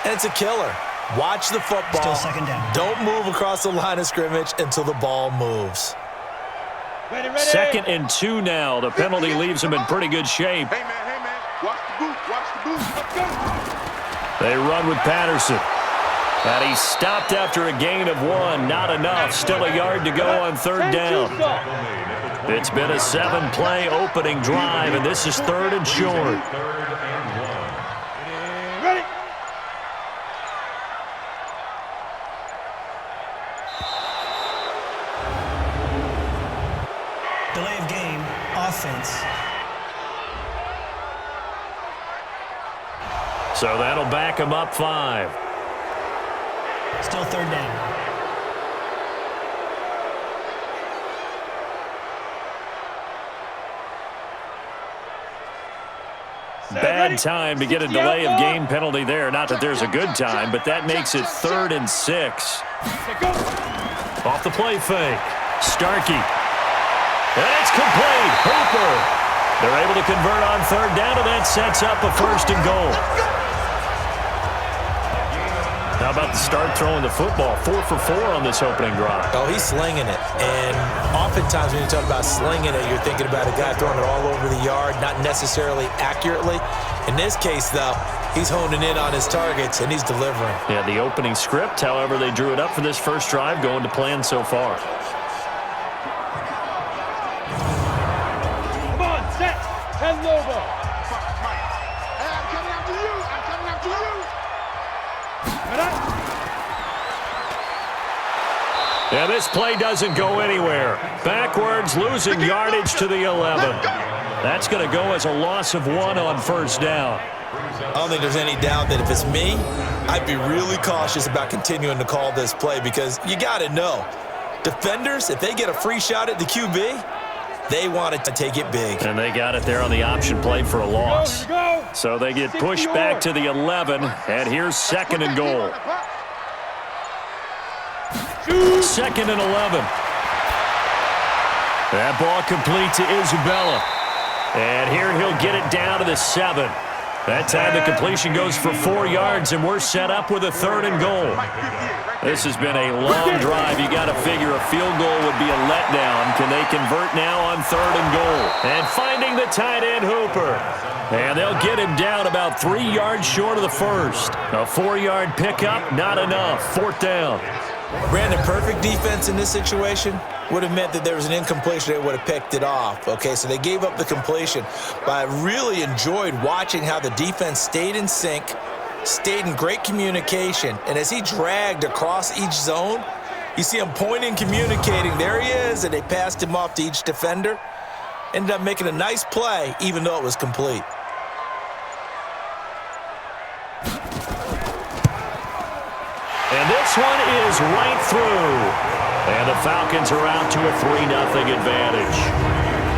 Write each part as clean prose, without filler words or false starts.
and it's a killer. Watch the football. Still second down. Don't move across the line of scrimmage until the ball moves. Ready. 2nd and 2 now. The penalty leaves him in pretty good shape. Hey, man. Watch the boot. Let's go. They run with Patterson. And he's stopped after a gain of 1. Not enough. Still a yard to go on 3rd down. It's been a 7-play opening drive, and this is 3rd and short. Ready. Delay of game, offense. So that'll back him up 5. Still 3rd down. Bad time to get a delay of game penalty there. Not that there's a good time, but that makes it 3rd and 6. Off the play fake. Starkey. And it's complete. Hooper. They're able to convert on 3rd down, and that sets up a 1st and goal. How about the start throwing the football? 4 for 4 on this opening drive. Oh, he's slinging it. And oftentimes when you talk about slinging it, you're thinking about a guy throwing it all over the yard, not necessarily accurately. In this case, though, he's honing in on his targets, and he's delivering. Yeah, the opening script, however, they drew it up for this first drive, going to plan so far. Come on, set. And Lobo. Hey, I'm coming after you. Yeah, this play doesn't go anywhere. Backwards, losing yardage to the 11. That's going to go as a loss of 1 on 1st down. I don't think there's any doubt that if it's me, I'd be really cautious about continuing to call this play because you got to know, defenders, if they get a free shot at the QB, they want to take it big. And they got it there on the option play for a loss. So they get pushed back to the 11, and here's 2nd and goal. 2nd and 11. That ball complete to Isabella. And here he'll get it down to the 7. That time the completion goes for 4 yards, and we're set up with a 3rd and goal. This has been a long drive. You got to figure a field goal would be a letdown. Can they convert now on 3rd and goal? And finding the tight end, Hooper. And they'll get him down about 3 yards short of the 1st. A 4-yard pickup, not enough. 4th down. Brandon, perfect defense in this situation would have meant that there was an incompletion. They would have picked it off. Okay, so they gave up the completion. But I really enjoyed watching how the defense stayed in sync, stayed in great communication, and as he dragged across each zone, you see him pointing, communicating. There he is, and they passed him off to each defender. Ended up making a nice play, even though it was complete. And this one is right through. And the Falcons are out to a 3-0 advantage.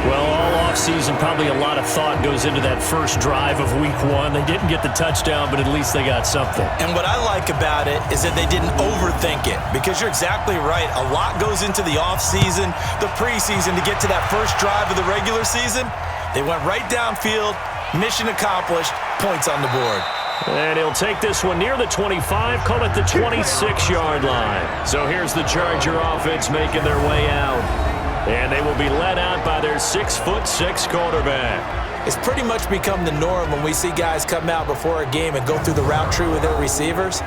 Well, all offseason, probably a lot of thought goes into that first drive of Week 1. They didn't get the touchdown, but at least they got something. And what I like about it is that they didn't overthink it, because you're exactly right. A lot goes into the offseason, the preseason, to get to that first drive of the regular season. They went right downfield, mission accomplished, points on the board. And he'll take this one near the 25, call it the 26-yard line. So here's the Charger offense making their way out. And they will be led out by their 6'6" quarterback. It's pretty much become the norm when we see guys come out before a game and go through the route tree with their receivers.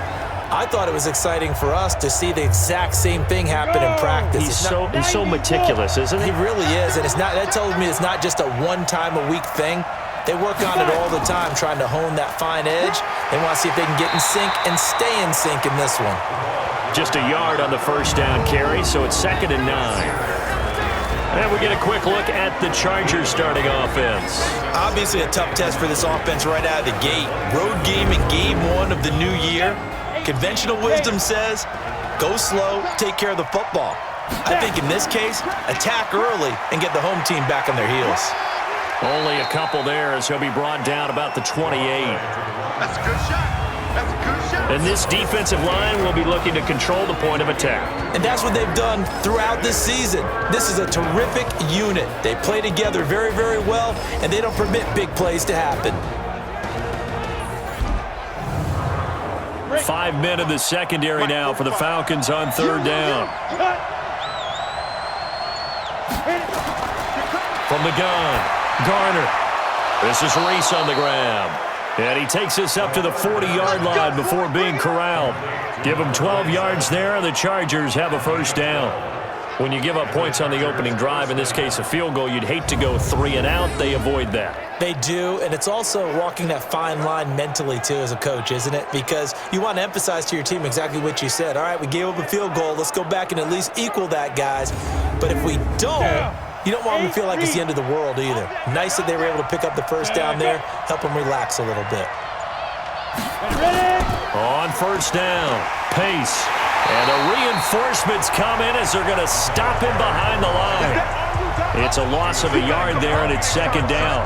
I thought it was exciting for us to see the exact same thing happen in practice. He's so meticulous, isn't he? He really is, and that tells me it's not just a one-time-a-week thing. They work on it all the time, trying to hone that fine edge. They want to see if they can get in sync and stay in sync in this one. Just a yard on the first down carry, so it's 2nd and 9. And we get a quick look at the Chargers starting offense. Obviously a tough test for this offense right out of the gate. Road game in game 1 of the new year. Conventional wisdom says, go slow, take care of the football. I think in this case, attack early and get the home team back on their heels. Only a couple there as he'll be brought down about the 28. That's a good shot. That's a good shot. And this defensive line will be looking to control the point of attack. And that's what they've done throughout this season. This is a terrific unit. They play together very, very well, and they don't permit big plays to happen. 5 men in the secondary now for the Falcons on third down. From the gun, Garner. This is Reese on the grab. And he takes this up to the 40-yard line before being corralled. Give him 12 yards there, and the Chargers have a first down. When you give up points on the opening drive, in this case a field goal, you'd hate to go 3 and out. They avoid that. They do, and it's also walking that fine line mentally, too, as a coach, isn't it? Because you want to emphasize to your team exactly what you said. All right, we gave up a field goal. Let's go back and at least equal that, guys. But if we don't, you don't want them to feel like it's the end of the world either. Nice that they were able to pick up the first down there, help them relax a little bit. On first down, Pace. And the reinforcements come in as they're going to stop him behind the line. It's a loss of a yard there, and it's second down.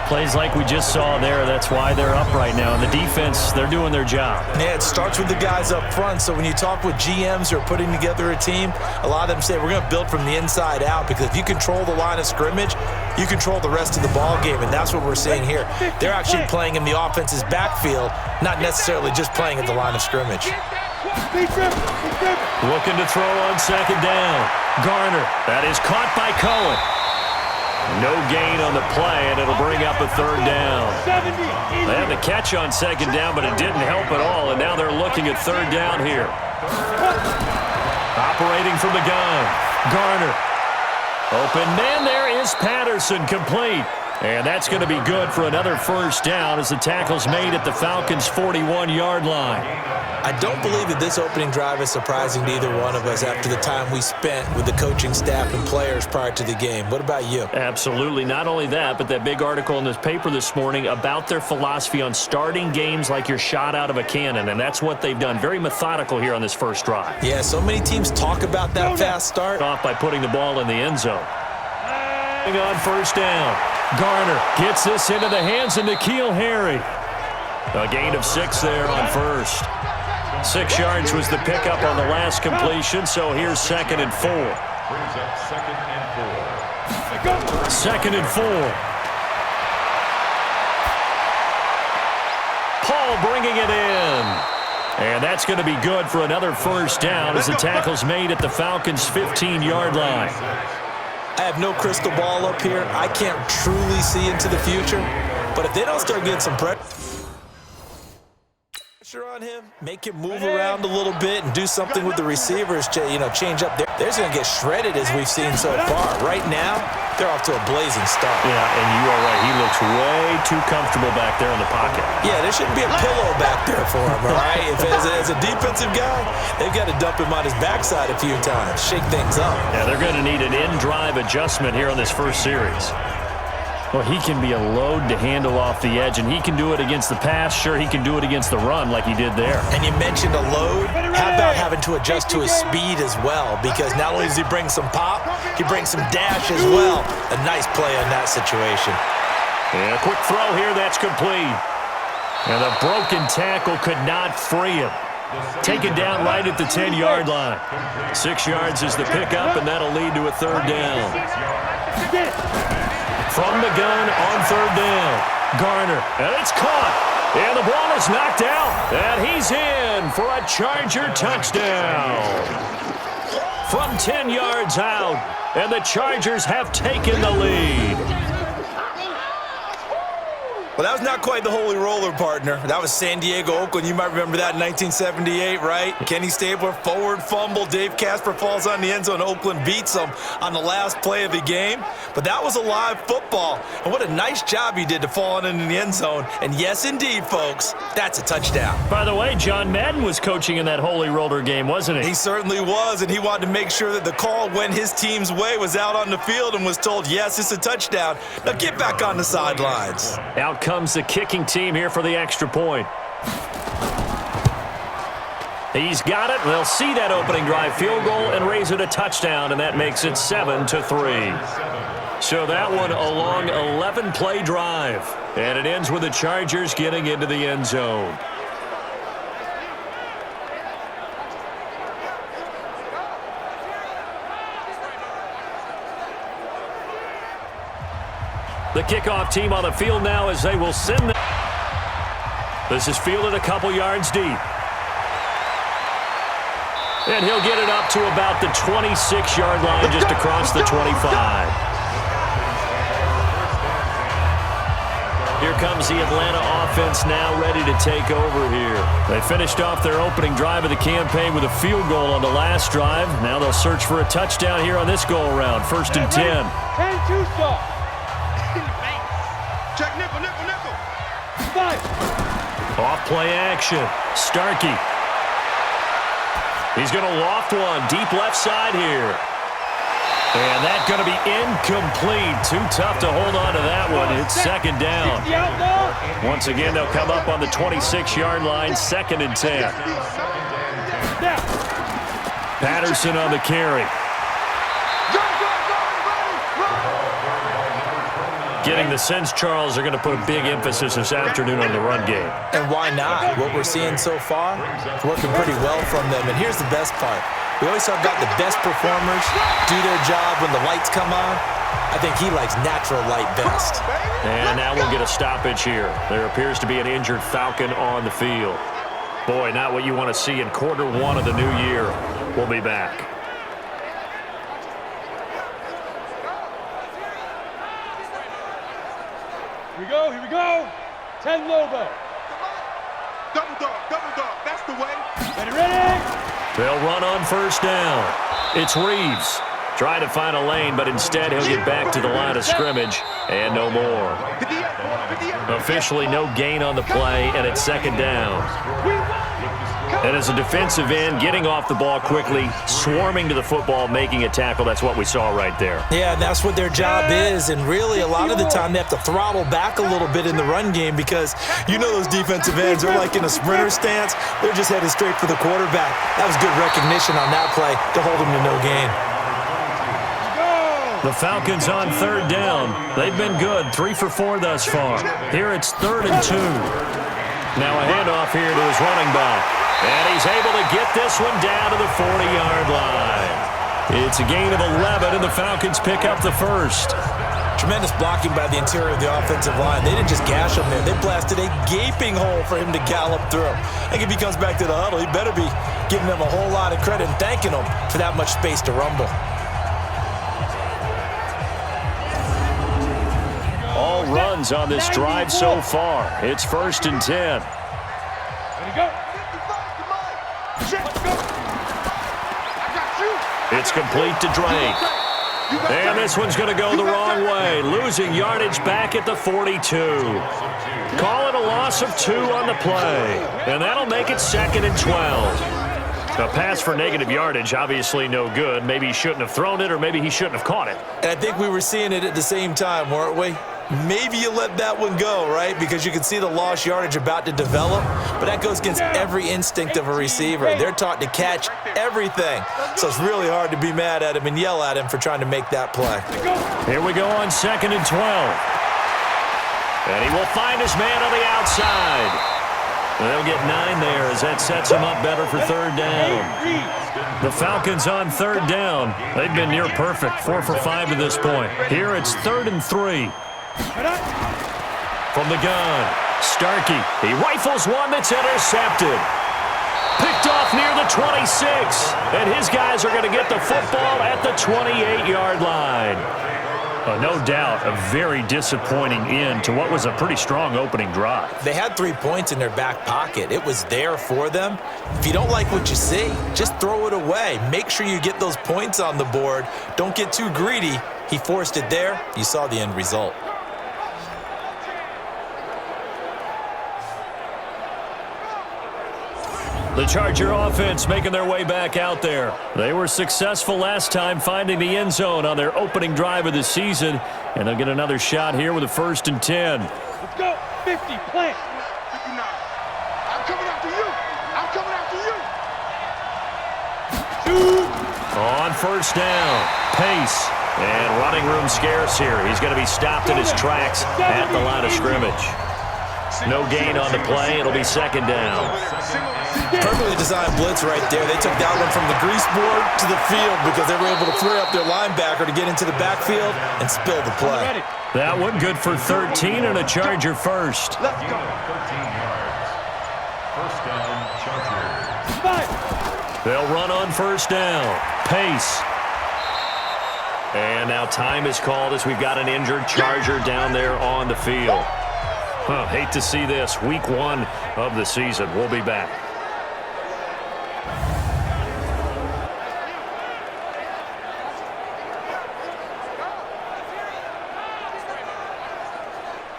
Plays like we just saw there. That's why they're up right now. And the defense, they're doing their job. Yeah, it starts with the guys up front. So when you talk with GMs who are putting together a team, a lot of them say we're going to build from the inside out, because if you control the line of scrimmage, you control the rest of the ball game, and that's what we're seeing here. They're actually playing in the offense's backfield, not necessarily just playing at the line of scrimmage. Looking to throw on second down. Garner. That is caught by Cohen. No gain on the play, and it'll bring up a third down. They had the catch on second down, but it didn't help at all, and now they're looking at third down here. Operating from the gun. Garner. Open man there is Patterson, complete. And that's going to be good for another first down as the tackle's made at the Falcons' 41-yard line. I don't believe that this opening drive is surprising to either one of us after the time we spent with the coaching staff and players prior to the game. What about you? Absolutely. Not only that, but that big article in this paper this morning about their philosophy on starting games like you're shot out of a cannon, and that's what they've done. Very methodical here on this first drive. Yeah, so many teams talk about that fast start. Off by putting the ball in the end zone. On first down. Garner gets this into the hands of N'Keal Harry. A gain of 6 there on first. 6 yards was the pickup on the last completion, so here's 2nd and 4. Brings up 2nd and 4. 2nd and 4. Paul bringing it in. And that's going to be good for another first down as the tackle's made at the Falcons' 15-yard line. I have no crystal ball up here. I can't truly see into the future. But if they don't start getting some pressure on him, make him move around a little bit and do something with the receivers, change up there, they're going to get shredded as we've seen so far. Right now, they're off to a blazing start. Yeah, and you are right. He looks way too comfortable back there in the pocket. Yeah, there shouldn't be a pillow back there for him, all right? As a defensive guy, they've got to dump him on his backside a few times, shake things up. Yeah, they're going to need an in-drive adjustment here on this first series. Well, he can be a load to handle off the edge, and he can do it against the pass. Sure, he can do it against the run like he did there. And you mentioned a load. How about having to adjust to his speed as well? Because not only does he bring some pop, he brings some dash as well. A nice play on that situation. And a quick throw here, that's complete. And the broken tackle could not free him. Taken down right at the 10-yard line. 6 yards is the pickup, and that'll lead to a third down. From the gun on third down. Garner, and it's caught. And the ball is knocked out. And he's in for a Charger touchdown. From 10 yards out. And the Chargers have taken the lead. Well, that was not quite the holy roller, partner. That was San Diego, Oakland. You might remember that in 1978, right? Kenny Stabler, forward fumble. Dave Casper falls on the end zone. Oakland beats him on the last play of the game. But that was a live football. And what a nice job he did to fall on in the end zone. And yes, indeed, folks, that's a touchdown. By the way, John Madden was coaching in that holy roller game, wasn't he? He certainly was, and he wanted to make sure that the call went his team's way, was out on the field and was told, yes, it's a touchdown. Now get back on the sidelines. Out comes the kicking team here for the extra point. He's got it. They'll see that opening drive field goal and raise it a touchdown, and that makes it 7-3. So that one a long 11-play drive, and it ends with the Chargers getting into the end zone. The kickoff team on the field now as they will send them. This is fielded a couple yards deep. And he'll get it up to about the 26-yard line, just across the 25. Here comes the Atlanta offense now ready to take over here. They finished off their opening drive of the campaign with a field goal on the last drive. Now they'll search for a touchdown here on this go-around. 1st and 10. 10-2 stop. Check nickel. 5. Off play action. Starkey. He's going to loft one deep left side here. And that's going to be incomplete. Too tough to hold on to that one. It's 2nd down. Once again, they'll come up on the 26-yard line, 2nd and 10. Patterson on the carry. Getting the sense Charles are going to put a big emphasis this afternoon on the run game. And why not? What we're seeing so far, it's working pretty well from them. And here's the best part. We always talk about the best performers do their job when the lights come on. I think he likes natural light best. And now we'll get a stoppage here. There appears to be an injured Falcon on the field. Boy, not what you want to see in Q1 of the new year. We'll be back. Here we go. 10 Lobo. Double dog. That's the way. Ready. They'll run on 1st down. It's Reeves. Trying to find a lane, but instead he'll get back to the line of scrimmage and no more. Officially no gain on the play, and it's 2nd down. And as a defensive end, getting off the ball quickly, swarming to the football, making a tackle, that's what we saw right there. Yeah, that's what their job is, and really a lot of the time they have to throttle back a little bit in the run game because you know those defensive ends are like in a sprinter stance. They're just headed straight for the quarterback. That was good recognition on that play to hold them to no gain. The Falcons on 3rd down. They've been good, 3 for 4 thus far. Here it's 3rd and 2. Now a handoff here to his running back. And he's able to get this one down to the 40-yard line. It's a gain of 11, and the Falcons pick up the 1st. Tremendous blocking by the interior of the offensive line. They didn't just gash him there. They blasted a gaping hole for him to gallop through. I think if he comes back to the huddle, he better be giving them a whole lot of credit and thanking them for that much space to rumble. All runs on this drive so far. It's 1st and 10. It's complete to Drake. And this one's going to go the wrong way. Losing yardage back at the 42. Call it a loss of 2 on the play. And that'll make it 2nd and 12. A pass for negative yardage, obviously no good. Maybe he shouldn't have thrown it, or maybe he shouldn't have caught it. And I think we were seeing it at the same time, weren't we? Maybe you let that one go, right? Because you can see the lost yardage about to develop, but that goes against every instinct of a receiver. They're taught to catch everything, so it's really hard to be mad at him and yell at him for trying to make that play. Here we go on 2nd and 12. And he will find his man on the outside. And they'll get 9 there as that sets him up better for 3rd down. The Falcons on 3rd down. They've been near perfect, 4 for 5 to this point. Here it's 3rd and 3. From the gun, Starkey. He rifles one that's intercepted. Picked off near the 26. And his guys are going to get the football at the 28-yard line. No doubt, a very disappointing end to what was a pretty strong opening drive. They had 3 points in their back pocket. It was there for them. If you don't like what you see, just throw it away. Make sure you get those points on the board. Don't get too greedy. He forced it there. You saw the end result. The Charger offense making their way back out there. They were successful last time finding the end zone on their opening drive of the season, and they'll get another shot here with a 1st and 10. Let's go. 50, plant. 59. I'm coming after you. I'm coming after you. 2. On 1st down, pace. And running room scarce here. He's going to be stopped in his tracks at the line of scrimmage. No gain on the play. It'll be 2nd down. Perfectly designed blitz right there. They took that one from the grease board to the field because they were able to free up their linebacker to get into the backfield and spill the play. That one good for 13 and a Charger 1st. Let's go. 13 yards. 1st down, Chargers. 5. They'll run on first down. Pace. And now time is called as we've got an injured Charger down there on the field. Hate to see this. Week 1 of the season. We'll be back.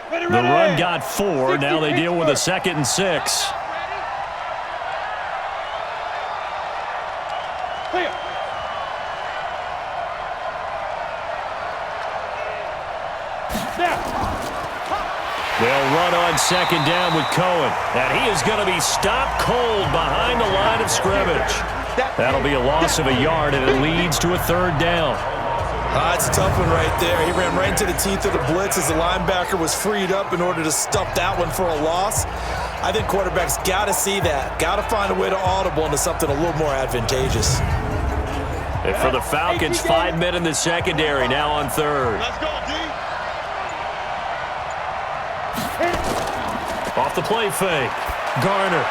The run got 4. Now they deal with a 2nd and 6. They'll run on 2nd down with Cohen. And he is going to be stopped cold behind the line of scrimmage. That'll be a loss of a yard, and it leads to a 3rd down. It's a tough one right there. He ran right into the teeth of the blitz as the linebacker was freed up in order to stuff that one for a loss. I think quarterbacks got to see that. Got to find a way to audible into something a little more advantageous. And for the Falcons, 5 men in the secondary, now on 3rd. Let's go, D. Off the play fake. Garner.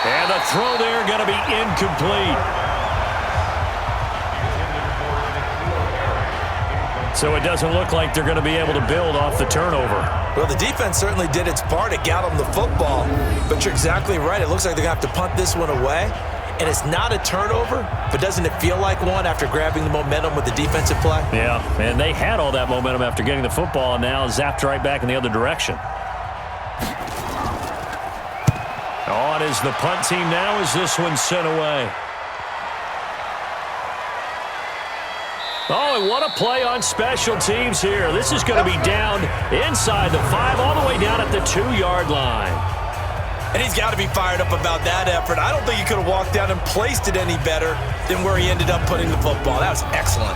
And the throw there going to be incomplete. So it doesn't look like they're going to be able to build off the turnover. Well, the defense certainly did its part. It got them the football. But you're exactly right. It looks like they're going to have to punt this one away. And it's not a turnover, but doesn't it feel like one after grabbing the momentum with the defensive play? Yeah, and they had all that momentum after getting the football, and now zapped right back in the other direction. On is the punt team now as this one's sent away. Oh, and what a play on special teams here. This is going to be down inside the 5, all the way down at the 2-yard line. And he's got to be fired up about that effort. I don't think he could have walked down and placed it any better than where he ended up putting the football. That was excellent.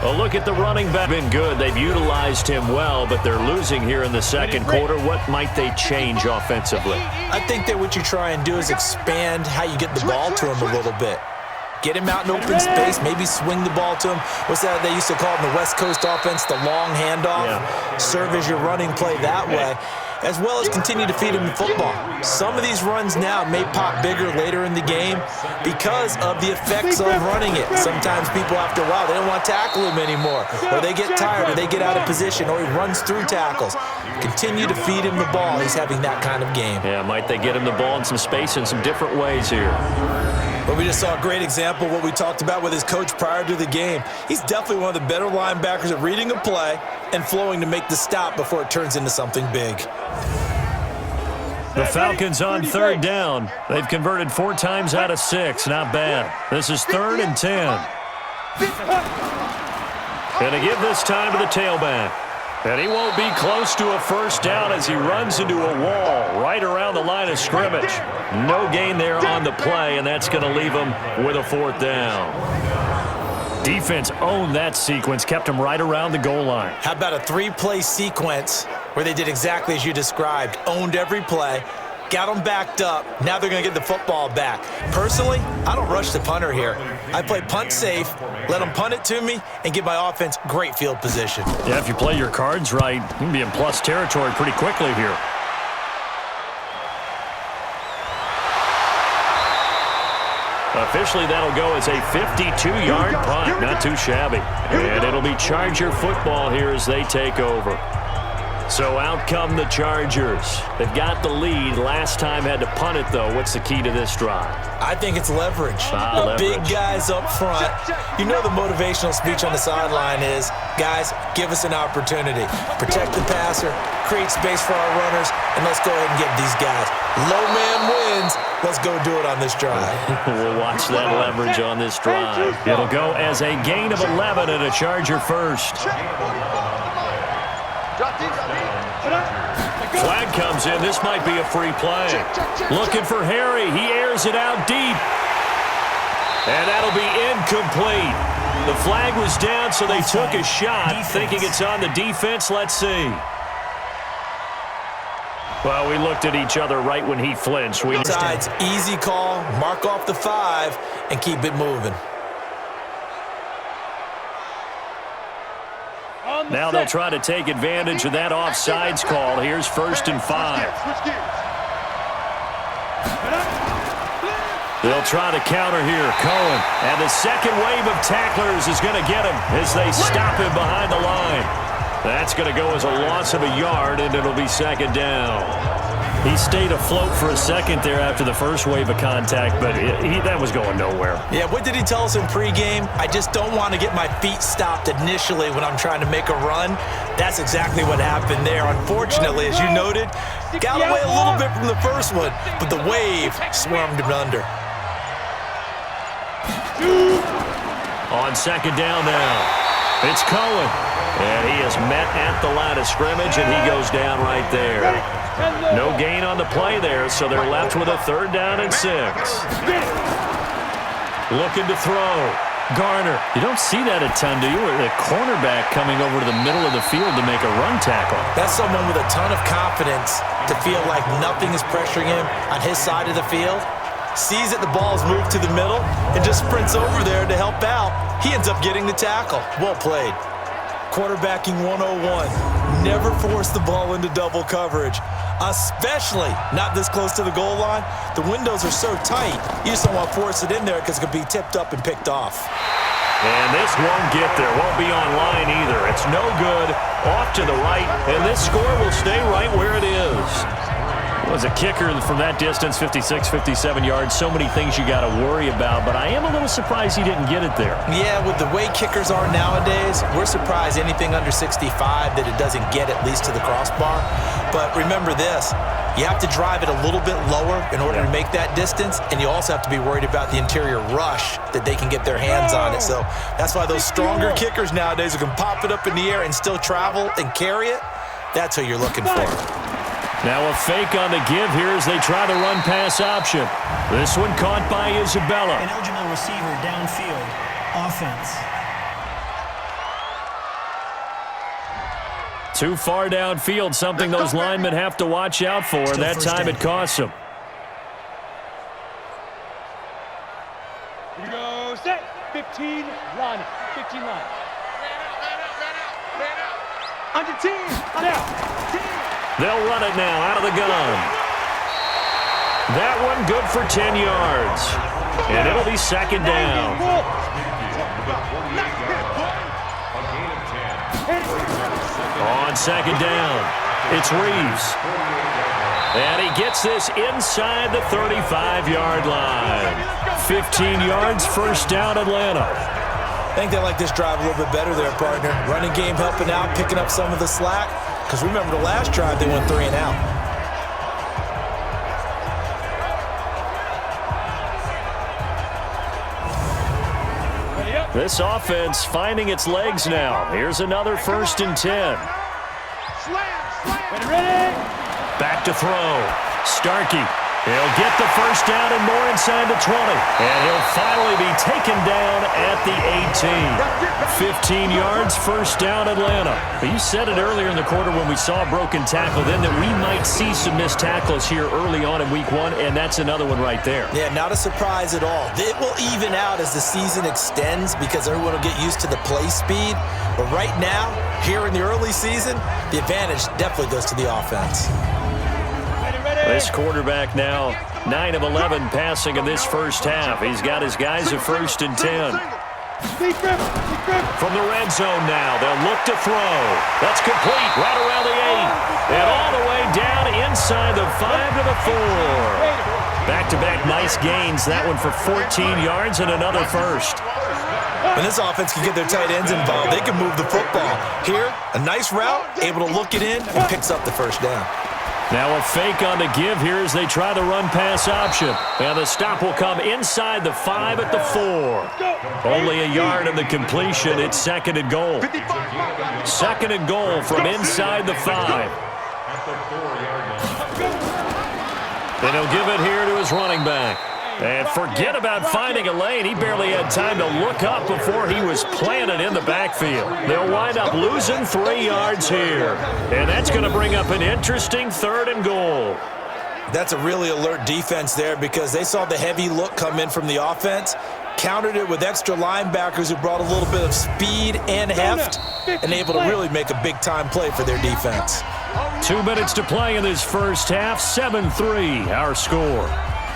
Well, look at the running back. Been good. They've utilized him well, but they're losing here in the 2nd quarter. What might they change offensively? I think that what you try and do is expand how you get the ball to him a little bit. Get him out in open space, maybe swing the ball to him. What's that they used to call in the West Coast offense, the long handoff? Yeah. Serve as your running play that way, as well as continue to feed him the football. Some of these runs now may pop bigger later in the game because of the effects of running it. Sometimes people, after a while, they don't want to tackle him anymore, or they get tired, or they get out of position, or he runs through tackles. Continue to feed him the ball. He's having that kind of game. Yeah, might they get him the ball in some space in some different ways here? But we just saw a great example of what we talked about with his coach prior to the game. He's definitely one of the better linebackers at reading a play and flowing to make the stop before it turns into something big. The Falcons on 3rd down. They've converted 4 times out of 6. Not bad. This is 3rd and 10. Going to give this time to the tailback. And he won't be close to a 1st down as he runs into a wall right around the line of scrimmage. No gain there on the play, and that's going to leave him with a 4th down. Defense owned that sequence, kept him right around the goal line. How about a 3-play sequence where they did exactly as you described, owned every play, got them backed up. Now they're going to get the football back. Personally, I don't rush the punter here. I play punt safe, let them punt it to me, and give my offense great field position. Yeah, if you play your cards right, you can be in plus territory pretty quickly here. Officially, that'll go as a 52-yard punt. Not too shabby. And it'll be Charger football here as they take over. So out come the Chargers. They've got the lead. Last time had to punt it, though. What's the key to this drive? I think it's leverage. Leverage. Big guys up front. You know the motivational speech on the sideline is, guys, give us an opportunity. Protect the passer, create space for our runners, and let's go ahead and get these guys. Low man wins. Let's go do it on this drive. We'll watch that leverage on this drive. It'll go as a gain of 11 and a Charger 1st. Flag comes in. This might be a free play. Looking for Harry. He airs it out deep. And that'll be incomplete. The flag was down, so they took a shot, thinking it's on the defense. Let's see. Well, we looked at each other right when he flinched. Sides, easy call, mark off the 5, and keep it moving. Now they'll try to take advantage of that offsides call. Here's 1st and 5. They'll try to counter here. Cohen. And the second wave of tacklers is going to get him as they stop him behind the line. That's going to go as a loss of a yard, and it'll be second down. He stayed afloat for a second there after the first wave of contact, but that was going nowhere. Yeah, what did he tell us in pregame? I just don't want to get my feet stopped initially when I'm trying to make a run. That's exactly what happened there. Unfortunately, as you noted, got away a little bit from the first one, but the wave swarmed him under. On second down now, it's Cohen. And he is met at the line of scrimmage, and he goes down right there. No gain on the play there, so they're left with a 3rd down and 6. Looking to throw. Garner. You don't see that a ton, do you? The cornerback coming over to the middle of the field to make a run tackle. That's someone with a ton of confidence to feel like nothing is pressuring him on his side of the field. Sees that the ball's moved to the middle and just sprints over there to help out. He ends up getting the tackle. Well played. Quarterbacking 101. Never force the ball into double coverage, especially not this close to the goal line. The windows are so tight, you just don't want to force it in there because it could be tipped up and picked off. And this won't get there. Won't be on line either. It's no good. Off to the right, and this score will stay right where it is. Was a kicker from that distance, 56, 57 yards. So many things you got to worry about, but I am a little surprised he didn't get it there. Yeah, with the way kickers are nowadays, we're surprised anything under 65 that it doesn't get at least to the crossbar. But remember this, you have to drive it a little bit lower in order to make that distance, and you also have to be worried about the interior rush that they can get their hands on it. So that's why those stronger kickers nowadays who can pop it up in the air and still travel and carry it, that's who you're looking for. Now a fake on the give here as they try the run-pass option. This one caught by Isabella. An eligible receiver downfield. Offense. Too far downfield, something those linemen have to watch out for, and that time it costs them. Here we go, set, 15, line, 15 line. On your team, now. They'll run it now out of the gun. That one good for 10 yards. And it'll be second down. On second down, it's Reeves. And he gets this inside the 35-yard line. 15 yards, first down, Atlanta. I think they like this drive a little bit better there, partner. Running game helping out, picking up some of the slack. Because remember the last drive, they went 3 and out. This offense finding its legs now. Here's another 1st and 10. Back to throw. Starkey. He'll get the first down and more inside the 20. And he'll finally be taken down at the 18. 15 yards, first down, Atlanta. But you said it earlier in the quarter when we saw a broken tackle then that we might see some missed tackles here early on in week 1, and that's another one right there. Yeah, not a surprise at all. It will even out as the season extends because everyone will get used to the play speed. But right now, here in the early season, the advantage definitely goes to the offense. This quarterback now 9 of 11 passing in this first half. He's got his guys at 1st and 10. From the red zone now, they'll look to throw. That's complete right around the 8. And all the way down inside the 5 to the 4. Back-to-back nice gains. That one for 14 yards and another first. When this offense can get their tight ends involved, they can move the football. Here, a nice route, able to look it in, and picks up the first down. Now a fake on the give here as they try the run-pass option. And the stop will come inside the 5 at the 4. Only a yard in the completion. It's 2nd and goal. 2nd and goal from inside the 5. And he'll give it here to his running back. And forget about finding a lane. He barely had time to look up before he was planted in the backfield. They'll wind up losing 3 yards here. And that's going to bring up an interesting 3rd and goal. That's a really alert defense there because they saw the heavy look come in from the offense, countered it with extra linebackers who brought a little bit of speed and heft, and able to really make a big-time play for their defense. 2 minutes to play in this first half, 7-3 our score.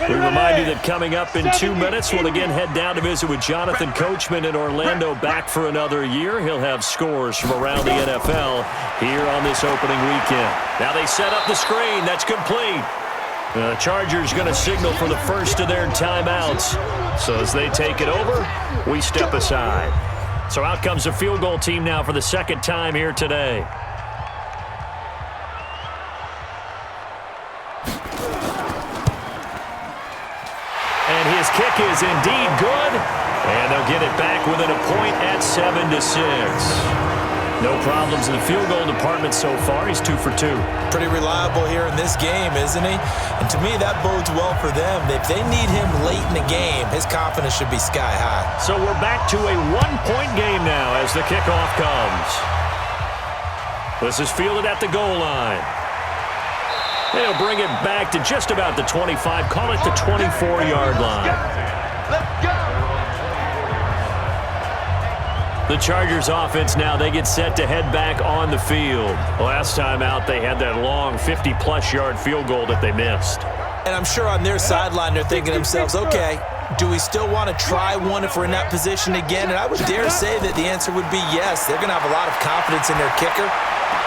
We remind you that coming up in 2 minutes, we'll again head down to visit with Jonathan Coachman in Orlando, back for another year. He'll have scores from around the NFL here on this opening weekend. Now they set up the screen. That's complete. The Chargers going to signal for the first of their timeouts. So as they take it over, we step aside. So out comes the field goal team now for the second time here today. And his kick is indeed good. And they'll get it back within a point at 7-6. No problems in the field goal department so far. He's 2 for 2. Pretty reliable here in this game, isn't he? And to me, that bodes well for them. If they need him late in the game, his confidence should be sky high. So we're back to a one-point game now as the kickoff comes. This is fielded at the goal line. They'll bring it back to just about the 25. Call it the 24-yard line. Let's go. The Chargers offense now, they get set to head back on the field. Last time out, they had that long 50-plus yard field goal that they missed. And I'm sure on their sideline, they're thinking to themselves, okay, do we still want to try one if we're in that position again? And I would dare say that the answer would be yes. They're going to have a lot of confidence in their kicker.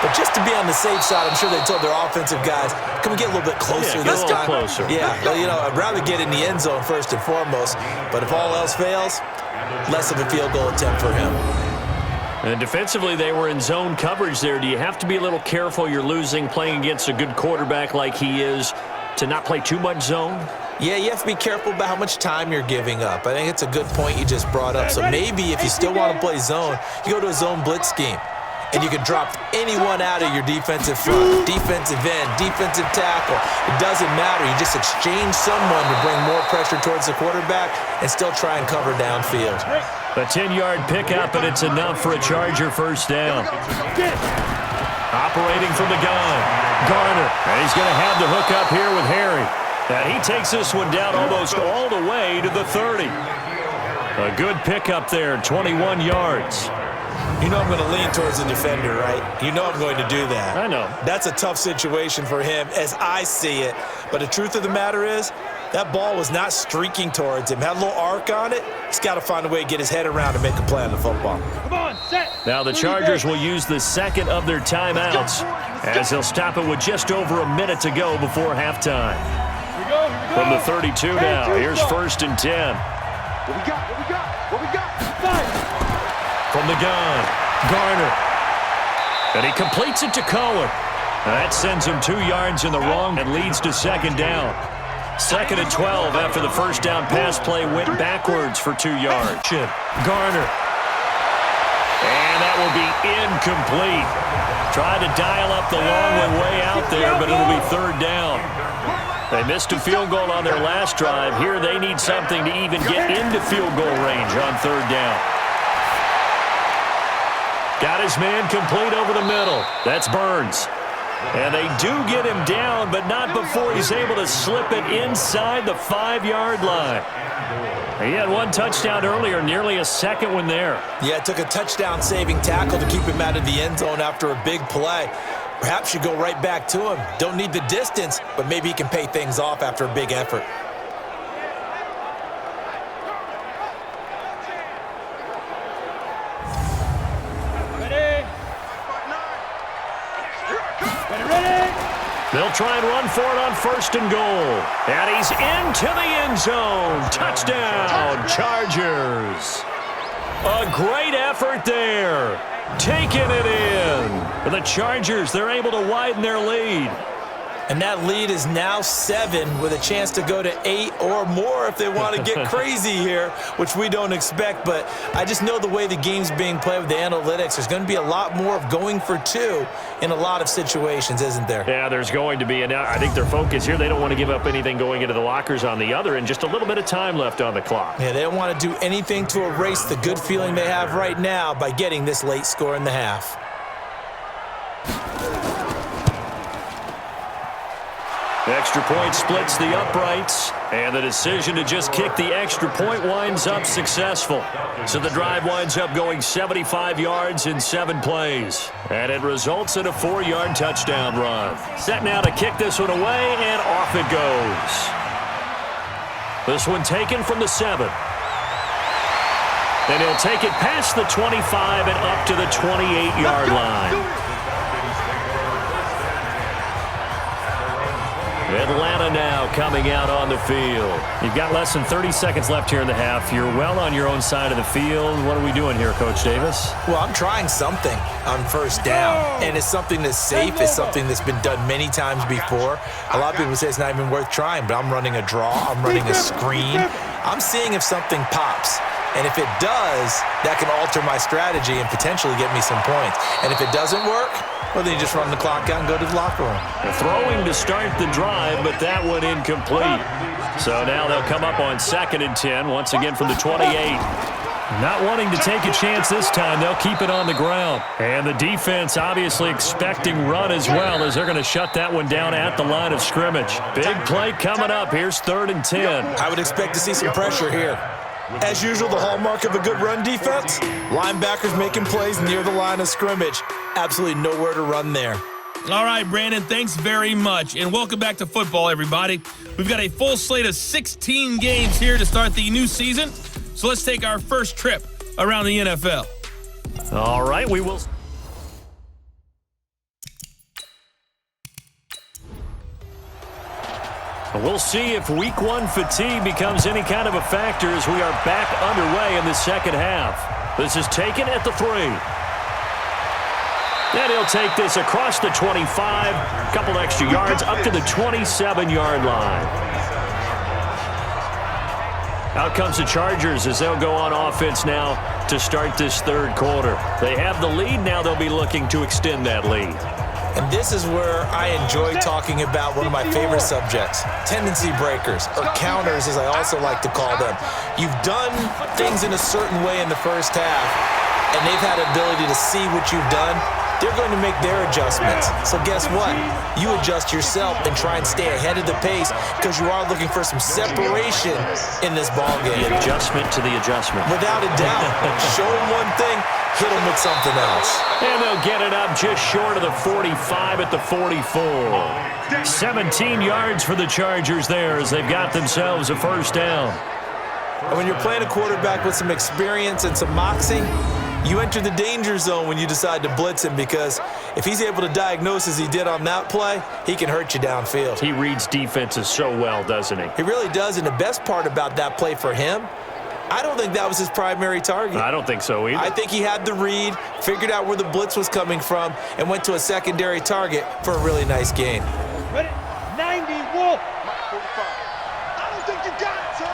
But just to be on the safe side, I'm sure they told their offensive guys, can we get a little bit closer this time? Closer. Yeah, well, you know, I'd rather get in the end zone first and foremost. But if all else fails, less of a field goal attempt for him. And defensively, they were in zone coverage there. Do you have to be a little careful? You're losing, playing against a good quarterback like he is, to not play too much zone? Yeah, you have to be careful about how much time you're giving up. I think it's a good point you just brought up. So maybe if you still want to play zone, you go to a zone blitz scheme. And you can drop anyone out of your defensive front, defensive end, defensive tackle. It doesn't matter. You just exchange someone to bring more pressure towards the quarterback and still try and cover downfield. A 10-yard pickup, and it's enough for a Charger first down. Operating from the gun, Garner. And he's going to have the hook up here with Harry. And he takes this one down almost all the way to the 30. A good pickup there, 21 yards. You know I'm going to lean towards the defender, right? You know I'm going to do that. I know. That's a tough situation for him as I see it. But the truth of the matter is, that ball was not streaking towards him. Had a little arc on it. He's got to find a way to get his head around and make a play on the football. Come on, set. Now the Chargers will use the second of their timeouts as they'll stop it with just over a minute to go before halftime. Here we go. From the 32 now, here's first and 10. What we got? What we got? What we got? Fire. From the gun, Garner. And he completes it to Cohen. That sends him 2 yards in the wrong and leads to second down. Second and 12 after the first down pass play went backwards for 2 yards. Garner. And that will be incomplete. Tried to dial up the long one way out there, but it'll be third down. They missed a field goal on their last drive. Here they need something to even get into field goal range on third down. Got his man complete over the middle. That's Burns. And they do get him down, but not before he's able to slip it inside the 5-yard line. He had one touchdown earlier, nearly a second one there. Yeah, it took a touchdown-saving tackle to keep him out of the end zone after a big play. Perhaps you go right back to him. Don't need the distance, but maybe he can pay things off after a big effort. They'll try and run for it on first and goal. And he's into the end zone. Touchdown, Chargers. A great effort there. Taking it in. For the Chargers, they're able to widen their lead. And that lead is now 7 with a chance to go to 8 or more if they want to get crazy here, which we don't expect. But I just know the way the game's being played with the analytics, there's going to be a lot more of going for 2 in a lot of situations, isn't there? Yeah, there's going to be. And I think their focus here, they don't want to give up anything going into the lockers on the other, and just a little bit of time left on the clock. Yeah, they don't want to do anything to erase the good feeling they have right now by getting this late score in the half. Extra point splits the uprights, and the decision to just kick the extra point winds up successful. So the drive winds up going 75 yards in 7 plays, and it results in a 4-yard touchdown run. Set now to kick this one away, and off it goes. This one taken from the 7. And he'll take it past the 25 and up to the 28-yard line. Atlanta now coming out on the field. You've got less than 30 seconds left here in the half. You're well on your own side of the field. What are we doing here, Coach Davis? Well, I'm trying something on first down, and it's something that's safe. It's something that's been done many times before. A lot of people say it's not even worth trying, but I'm running a draw. I'm running a screen. I'm seeing if something pops. And if it does, that can alter my strategy and potentially get me some points. And if it doesn't work, well, then you just run the clock out and go to the locker room. They're throwing to start the drive, but that one incomplete. So now they'll come up on 2nd and 10, once again from the 28. Not wanting to take a chance this time, they'll keep it on the ground. And the defense obviously expecting run as well, as they're going to shut that one down at the line of scrimmage. Big play coming up. Here's 3rd and 10. I would expect to see some pressure here. As usual, the hallmark of a good run defense, linebackers making plays near the line of scrimmage. Absolutely nowhere to run there. All right, Brandon, thanks very much. And welcome back to football, everybody. We've got a full slate of 16 games here to start the new season. So let's take our first trip around the NFL. All right, we will. We'll see if week 1 fatigue becomes any kind of a factor as we are back underway in the second half. This is taken at the 3. And he'll take this across the 25, a couple extra yards up to the 27-yard line. Out comes the Chargers as they'll go on offense now to start this 3rd quarter. They have the lead. Now they'll be looking to extend that lead. And this is where I enjoy talking about one of my favorite subjects, tendency breakers, or counters as I also like to call them. You've done things in a certain way in the first half, and they've had the ability to see what you've done. They're going to make their adjustments. So guess what? You adjust yourself and try and stay ahead of the pace because you are looking for some separation in this ballgame. The adjustment to the adjustment. Without a doubt. Show them one thing, hit them with something else. And they'll get it up just short of the 45 at the 44. 17 yards for the Chargers there as they've got themselves a first down. And when you're playing a quarterback with some experience and some moxie, you enter the danger zone when you decide to blitz him because if he's able to diagnose as he did on that play, he can hurt you downfield. He reads defenses so well, doesn't he? He really does, and the best part about that play for him, I don't think that was his primary target. I don't think so either. I think he had the read, figured out where the blitz was coming from, and went to a secondary target for a really nice gain. Ready? 90, Wolf. I don't think you got it, son.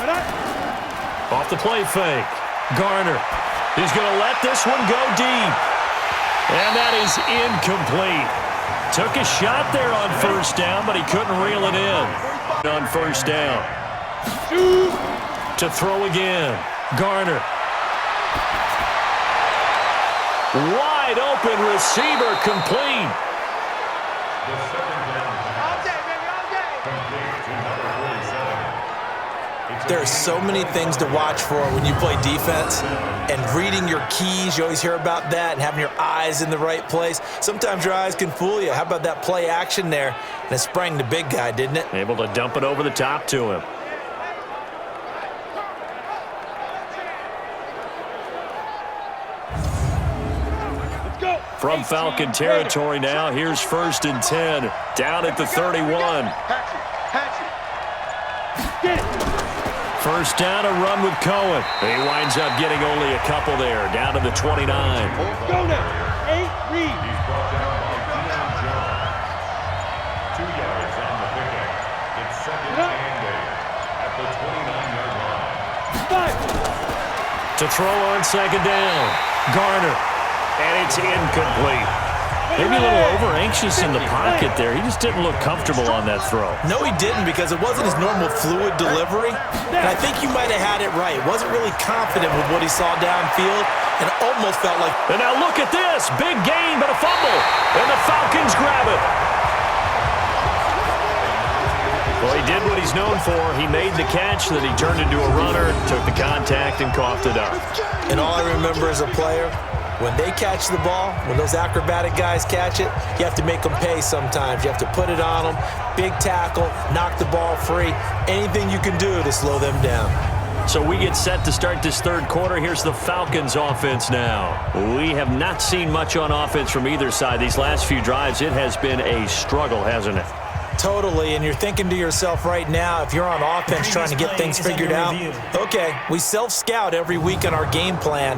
Ready? Off the play fake. Garner. He's going to let this one go deep. And that is incomplete. Took a shot there on first down, but he couldn't reel it in. On first down. To throw again. Garner. Wide open receiver complete. There are so many things to watch for when you play defense, and reading your keys, you always hear about that, and having your eyes in the right place. Sometimes your eyes can fool you. How about that play action there? And it sprang the big guy, didn't it? Able to dump it over the top to him. Let's go. From Falcon territory now, here's 1st and 10, down at the 31. Get it. First down, a run with Cohen. He winds up getting only a couple there, down to the 29. Go now. 8, read. He's brought down by Deion Jones. 2 yards on the pickup. It's 2nd and 8 at the 29-yard line. 5. To throw on 2nd down. Garner. And it's incomplete. Maybe a little over-anxious in the pocket there. He just didn't look comfortable on that throw. No, he didn't, because it wasn't his normal fluid delivery. And I think you might have had it right. Wasn't really confident with what he saw downfield, and almost felt like... And now look at this. Big gain, but a fumble. And the Falcons grab it. Well, he did what he's known for. He made the catch, then he turned into a runner, took the contact, and coughed it up. And all I remember as a player, When they catch the ball, when those acrobatic guys catch it, you have to make them pay sometimes. You have to put it on them, big tackle, knock the ball free, anything you can do to slow them down. So we get set to start this third quarter. Here's the Falcons offense now. We have not seen much on offense from either side. These last few drives, it has been a struggle, hasn't it? Totally, and you're thinking to yourself right now, if you're on offense trying to get things figured out, okay, we self-scout every week on our game plan.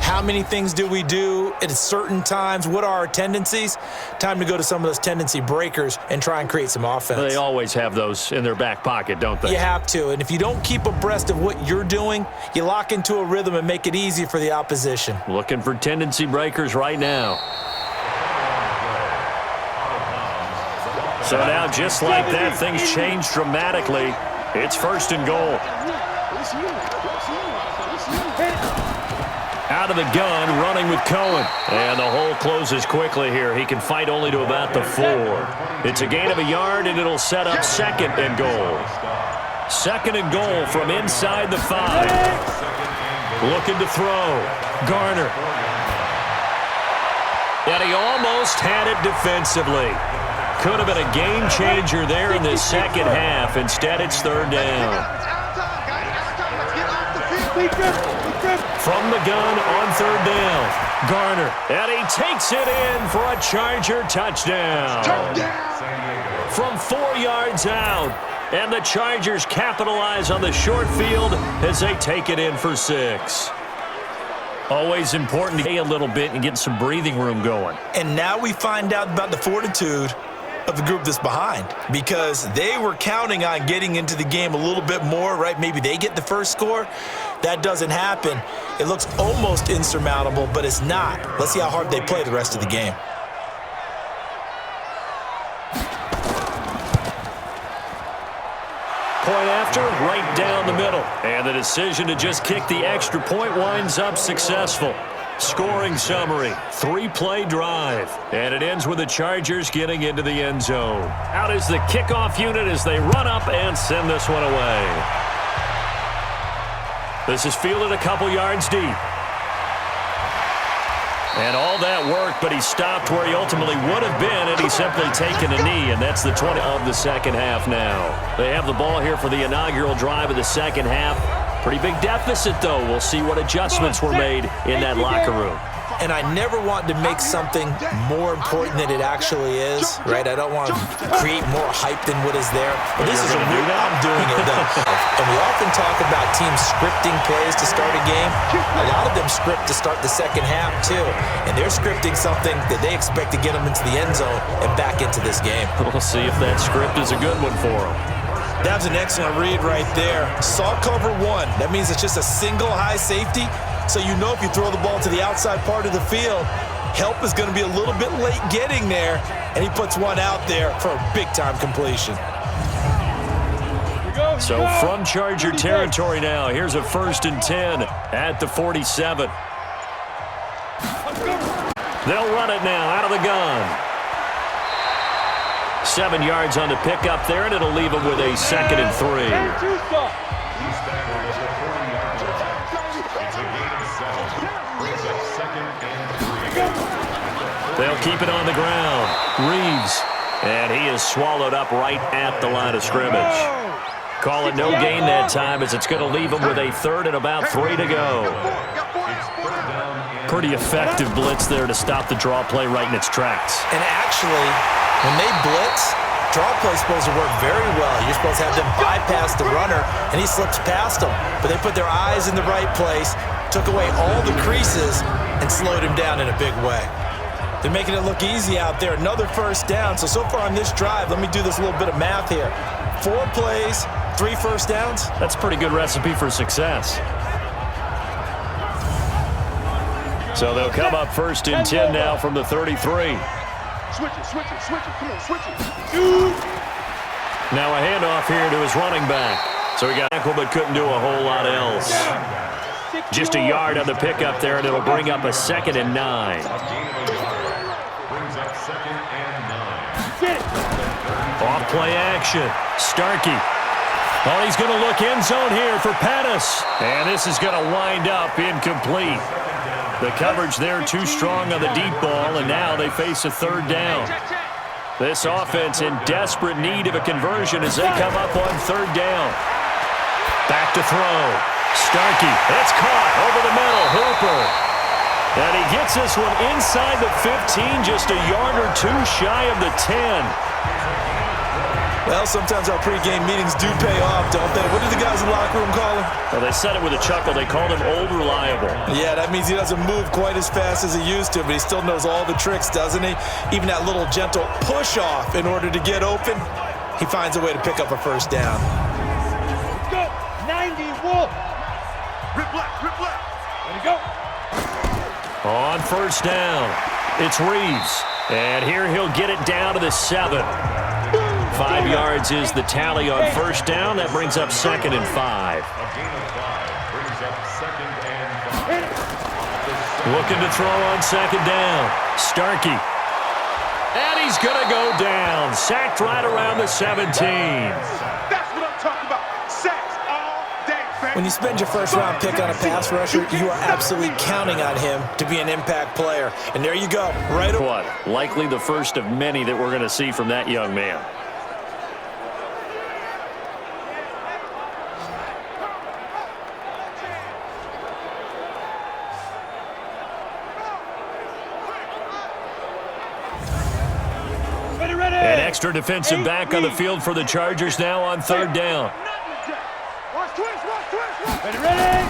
How many things do we do at certain times? What are our tendencies? Time to go to some of those tendency breakers and try and create some offense. They always have those in their back pocket, don't they? You have to, and if you don't keep abreast of what you're doing, you lock into a rhythm and make it easy for the opposition. Looking for tendency breakers right now. So now, just like that, things change dramatically. It's first and goal. Out of the gun, running with Cohen. And the hole closes quickly here. He can fight only to about the 4. It's a gain of a yard, and it'll set up second and goal. Second and goal from inside the 5. Looking to throw. Garner. And he almost had it defensively. Could have been a game changer there in the second half. Instead, it's third down. From the gun on third down. Garner. And he takes it in for a Charger touchdown. From 4 yards out. And the Chargers capitalize on the short field as they take it in for 6. Always important to get a little bit and get some breathing room going. And now we find out about the fortitude of the group that's behind, because they were counting on getting into the game a little bit more, right? Maybe they get the first score. That doesn't happen. It looks almost insurmountable, but it's not. Let's see how hard they play the rest of the game. Point after, right down the middle. And the decision to just kick the extra point winds up successful. Scoring summary, 3-play drive. And it ends with the Chargers getting into the end zone. Out is the kickoff unit as they run up and send this one away. This is fielded a couple yards deep. And all that worked, but he stopped where he ultimately would have been, and he's simply taken a knee, and that's the 20 of the second half now. They have the ball here for the inaugural drive of the second half. Pretty big deficit, though. We'll see what adjustments were made in that locker room. And I never want to make something more important than it actually is, right? I don't want to create more hype than what is there. But this is a real, I'm doing it, though. And we often talk about teams scripting plays to start a game. A lot of them script to start the second half, too. And they're scripting something that they expect to get them into the end zone and back into this game. We'll see if that script is a good one for them. That was an excellent read right there. Saw cover 1. That means it's just a single high safety. So you know if you throw the ball to the outside part of the field, help is going to be a little bit late getting there. And he puts one out there for a big-time completion. So from Charger territory now, here's a 1st and 10 at the 47. They'll run it now out of the gun. 7 yards on the pickup there, and it'll leave them with a 2nd and 3. They'll keep it on the ground. Reeves. And he is swallowed up right at the line of scrimmage. Call it no gain that time, as it's going to leave them with a 3rd and about 3 to go. Pretty effective blitz there to stop the draw play right in its tracks. And actually, when they blitz, draw play is supposed to work very well. You're supposed to have them bypass the runner, and he slips past them. But they put their eyes in the right place, took away all the creases, and slowed him down in a big way. They're making it look easy out there. Another 1st down. So far on this drive, let me do this little bit of math here. 4 plays, 3 first downs. That's a pretty good recipe for success. So they'll come up 1st and 10 now from the 33. Switch it. Come on, switch it. Now a handoff here to his running back. So he got tackle but couldn't do a whole lot else. Just a yard on the pickup there, and it'll bring up a 2nd and 9. Off play action. Starkey. Oh, he's going to look end zone here for Pettis. And this is going to wind up incomplete. The coverage there too strong on the deep ball, and now they face a third down. This offense in desperate need of a conversion as they come up on third down. Back to throw. Starkey, it's caught over the middle. Hooper. And he gets this one inside the 15, just a yard or two shy of the 10. Well, sometimes our pregame meetings do pay off, don't they? What did the guys in the locker room call him? Well, they said it with a chuckle. They called him Old Reliable. Yeah, that means he doesn't move quite as fast as he used to, but he still knows all the tricks, doesn't he? Even that little gentle push-off in order to get open, he finds a way to pick up a first down. Let's go. 90 Wolf. Rip left, rip left. Let it go. On first down, it's Reeves. And here he'll get it down to the 7. 5 yards is the tally on first down. That brings up 2nd and 5. A gain of 5 brings up 2nd and 5. Looking to throw on 2nd down. Starkey. And he's going to go down. Sacked right around the 17. That's what I'm talking about. Sacks all day, baby. When you spend your first-round pick on a pass rusher, you are absolutely counting on him to be an impact player. And there you go, right away. What? Likely the first of many that we're going to see from that young man. An extra defensive back on the field for the Chargers now on third down. Watch twist, watch twist. Ready.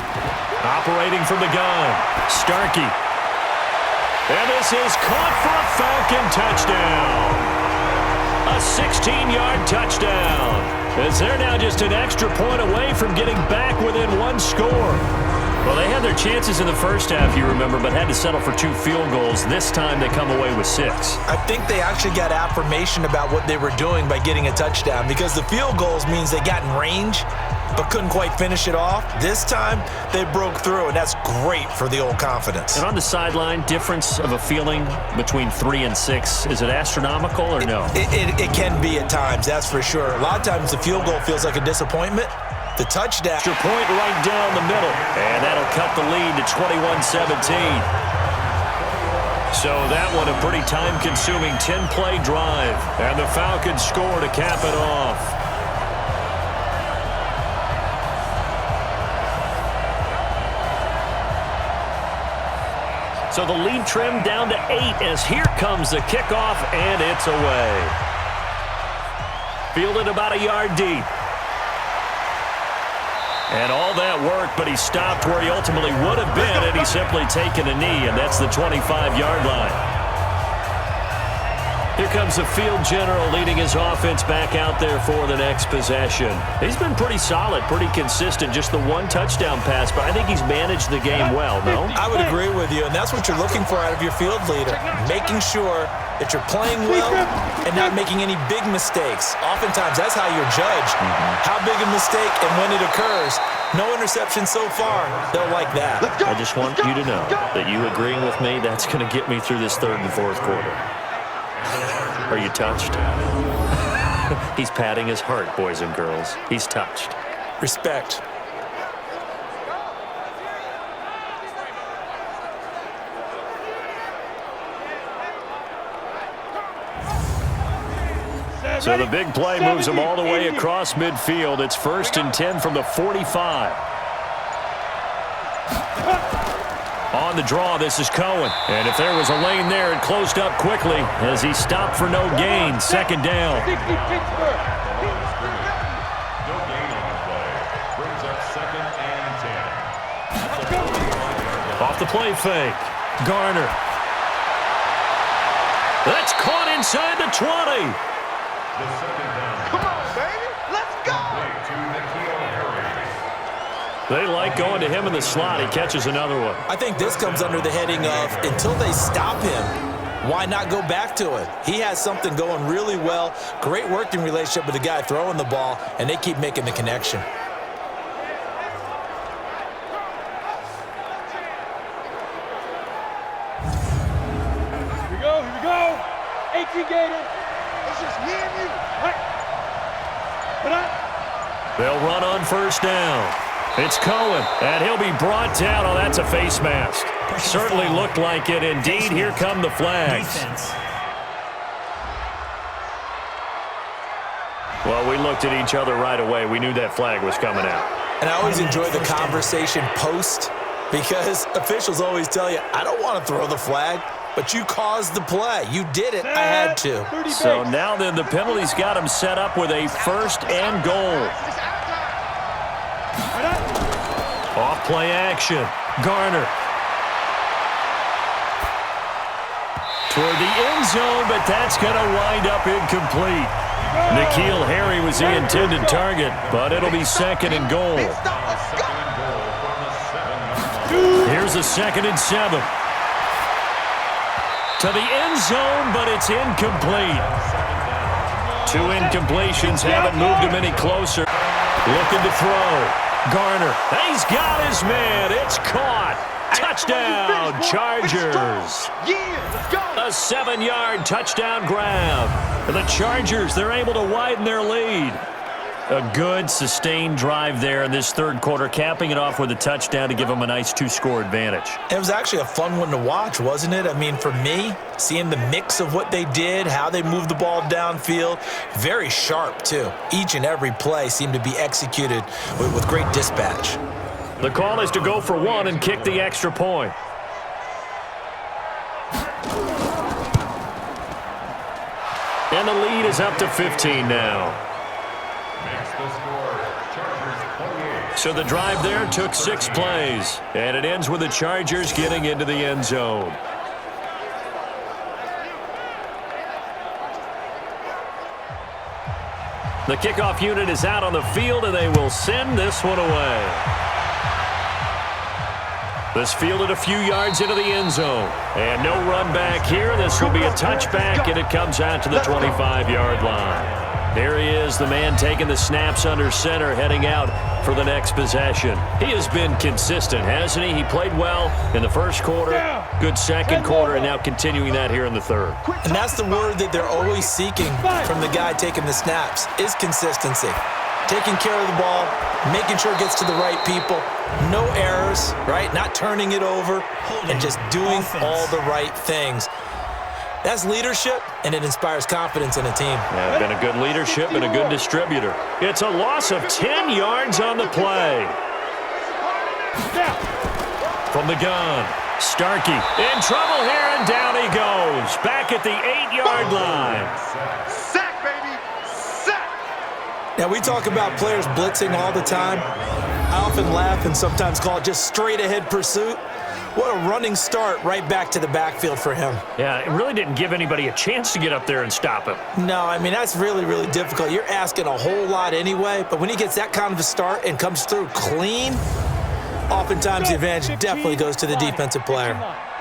Operating from the gun, Starkey. And this is caught for a Falcon touchdown. A 16-yard touchdown. As they're now just an extra point away from getting back within one score. Well, they had their chances in the first half, you remember, but had to settle for 2 field goals. This time they come away with 6. I think they actually got affirmation about what they were doing by getting a touchdown, because the field goals means they got in range but couldn't quite finish it off. This time they broke through, and that's great for the old confidence. And on the sideline, difference of a feeling between 3 and 6, is it astronomical or no? It can be at times, that's for sure. A lot of times the field goal feels like a disappointment. The touchdown. Extra point right down the middle. And that'll cut the lead to 21-17. So that one a pretty time-consuming 10-play drive. And the Falcons score to cap it off. So the lead trimmed down to 8 as here comes the kickoff, and it's away. Fielded about a yard deep. And all that work, but he stopped where he ultimately would have been had he simply taken a knee, and that's the 25-yard line. Here comes the field general leading his offense back out there for the next possession. He's been pretty solid, pretty consistent, just the 1 touchdown pass, but I think he's managed the game well, no? I would agree with you, and that's what you're looking for out of your field leader, making sure that you're playing well and not making any big mistakes. Oftentimes, that's how you're judged. How big a mistake and when it occurs. No interception so far. They'll like that. I just want you to know that you agreeing with me, that's going to get me through this 3rd and 4th quarter. Are you touched? He's patting his heart, boys and girls. He's touched. Respect. So the big play moves him all the way across midfield. It's 1st and 10 from the 45. On the draw, this is Cohen. And if there was a lane there, it closed up quickly as he stopped for no gain. 2nd down. No gain on the play. Brings up 2nd and 10. Off the play fake. Garner. That's caught inside the 20. The 2nd down. Come on, baby. Let's go. To N'Keal Harry. They like going to him in the slot. He catches another one. I think this comes under the heading of until they stop him, why not go back to it? He has something going really well, great working relationship with the guy throwing the ball, and they keep making the connection. Here we go, here we go. 18 Gator. It's just me and you. Right. Put up. They'll run on first down. It's Cohen, and he'll be brought down. Oh, that's a face mask. Certainly looked like it. Indeed, here come the flags. Well, we looked at each other right away. We knew that flag was coming out. And I always enjoy the conversation post because officials always tell you, I don't want to throw the flag, but you caused the play. You did it. I had to. So now then the penalty's got him set up with a 1st and goal. Off play action. Garner. Toward the end zone, but that's going to wind up incomplete. N'Keal Harry was the intended target, but it'll be 2nd and goal. Here's a 2nd and 7. To the end zone, but it's incomplete. 2 incompletions haven't moved him any closer. Looking to throw. Garner. He's got his man. It's caught. Touchdown, Chargers. A 7-yard touchdown grab. The Chargers, they're able to widen their lead. A good, sustained drive there in this 3rd quarter, capping it off with a touchdown to give them a nice 2-score advantage. It was actually a fun one to watch, wasn't it? I mean, for me, seeing the mix of what they did, how they moved the ball downfield, very sharp, too. Each and every play seemed to be executed with great dispatch. The call is to go for 1 and kick the extra point. And the lead is up to 15 now. So the drive there took 6 plays, and it ends with the Chargers getting into the end zone. The kickoff unit is out on the field, and they will send this one away. This fielded a few yards into the end zone. And no run back here. This will be a touchback, and it comes out to the 25-yard line. There he is, the man taking the snaps under center, heading out for the next possession. He has been consistent, hasn't he? He played well in the 1st quarter, good 2nd quarter, and now continuing that here in the 3rd. And that's the word that they're always seeking from the guy taking the snaps, is consistency. Taking care of the ball, making sure it gets to the right people, no errors, right? Not turning it over, and just doing all the right things. That's leadership, and it inspires confidence in a team. Yeah, been a good leadership and a good distributor. It's a loss of 10 yards on the play. From the gun, Starkey in trouble here, and down he goes. Back at the 8-yard line. Sack, baby! Sack! Now, we talk about players blitzing all the time. I often laugh and sometimes call it just straight-ahead pursuit. What a running start right back to the backfield for him. Yeah, it really didn't give anybody a chance to get up there and stop him. No, I mean, that's really, really difficult. You're asking a whole lot anyway, but when he gets that kind of a start and comes through clean, oftentimes the advantage definitely goes to the defensive player.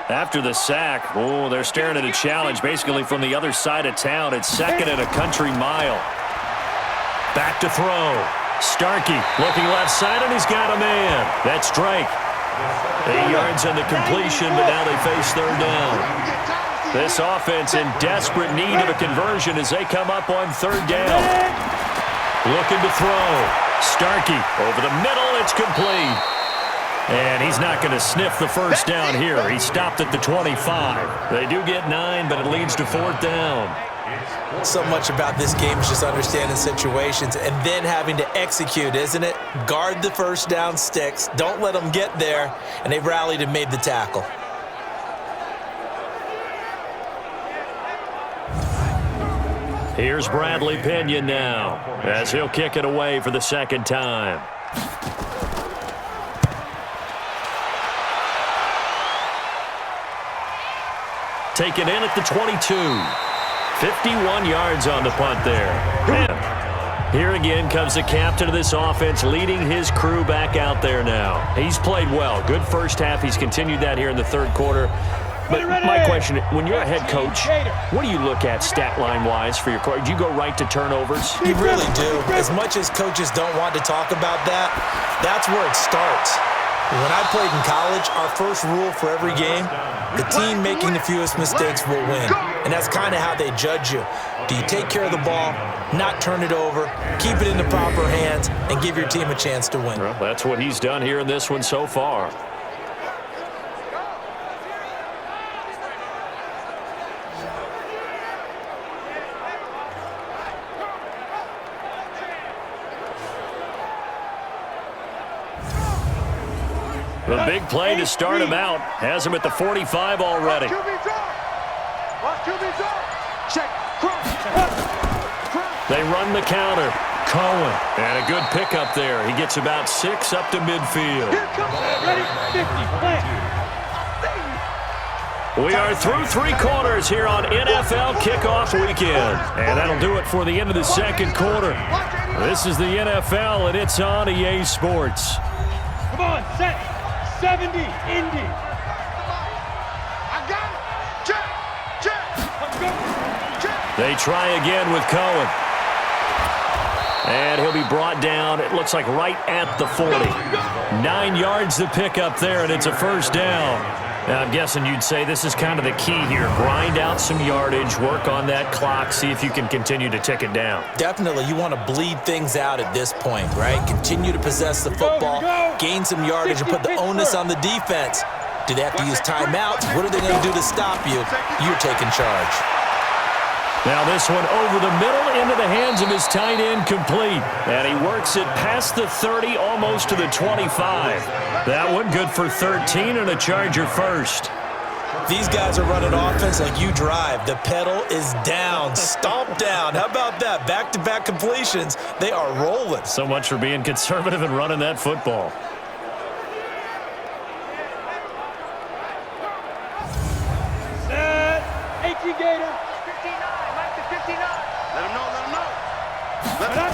After the sack, oh, they're staring at a challenge basically from the other side of town. It's 2nd and a country mile. Back to throw. Starkey looking left side, and he's got a man. That's Drake. 8 yards on the completion, but now they face 3rd down. This offense in desperate need of a conversion as they come up on 3rd down. Looking to throw. Starkey over the middle. It's complete. And he's not going to sniff the 1st down here. He stopped at the 25. They do get 9, but it leads to 4th down. So much about this game is just understanding situations and then having to execute, isn't it? Guard the 1st down sticks. Don't let them get there. And they rallied and made the tackle. Here's Bradley Pinion now as he'll kick it away for the 2nd time. Taken in at the 22. 51 yards on the punt there. And here again comes the captain of this offense, leading his crew back out there now. He's played well. Good 1st half. He's continued that here in the 3rd quarter. But my question, when you're a head coach, what do you look at stat line-wise for your coach? Do you go right to turnovers? You really do. As much as coaches don't want to talk about that, that's where it starts. When I played in college, our first rule for every game, the team making the fewest mistakes will win. And that's kind of how they judge you. Do you take care of the ball, not turn it over, keep it in the proper hands, and give your team a chance to win? Well, that's what he's done here in this one so far. The big play to start him out has him at the 45 already. They run the counter. Cohen, and a good pickup there. He gets about 6 up to midfield. We are through 3 quarters here on NFL Kickoff Weekend. And that'll do it for the end of the second quarter. This is the NFL, and it's on EA Sports. Come on, set. 70, Indy. I got it. Check. They try again with Cohen. And he'll be brought down, it looks like right at the 40. 9 yards to pick up there, and it's a first down. Now, I'm guessing you'd say this is kind of the key here. Grind out some yardage, work on that clock, see if you can continue to tick it down. Definitely. You want to bleed things out at this point, right? Continue to possess the football, gain some yardage, and put the onus on the defense. Do they have to use timeouts? What are they going to do to stop you? You're taking charge. Now this one over the middle into the hands of his tight end, complete. And he works it past the 30, almost to the 25. That one good for 13 and a Charger first. These guys are running offense like you drive. The pedal is down, stomp down. How about that? Back-to-back completions. They are rolling. So much for being conservative and running that football. Set. 18 Gator. 59. Mike to 59. Let him know. Let him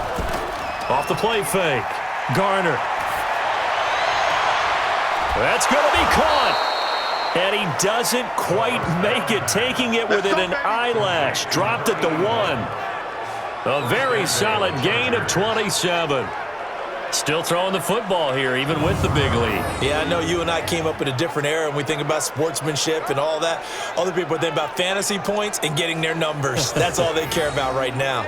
Off the play fake. Garner. That's going to be caught. And he doesn't quite make it, taking it within an eyelash. Dropped at the 1. A very solid gain of 27. Still throwing the football here, even with the big lead. Yeah, I know you and I came up in a different era, and we think about sportsmanship and all that. Other people think about fantasy points and getting their numbers. That's all they care about right now.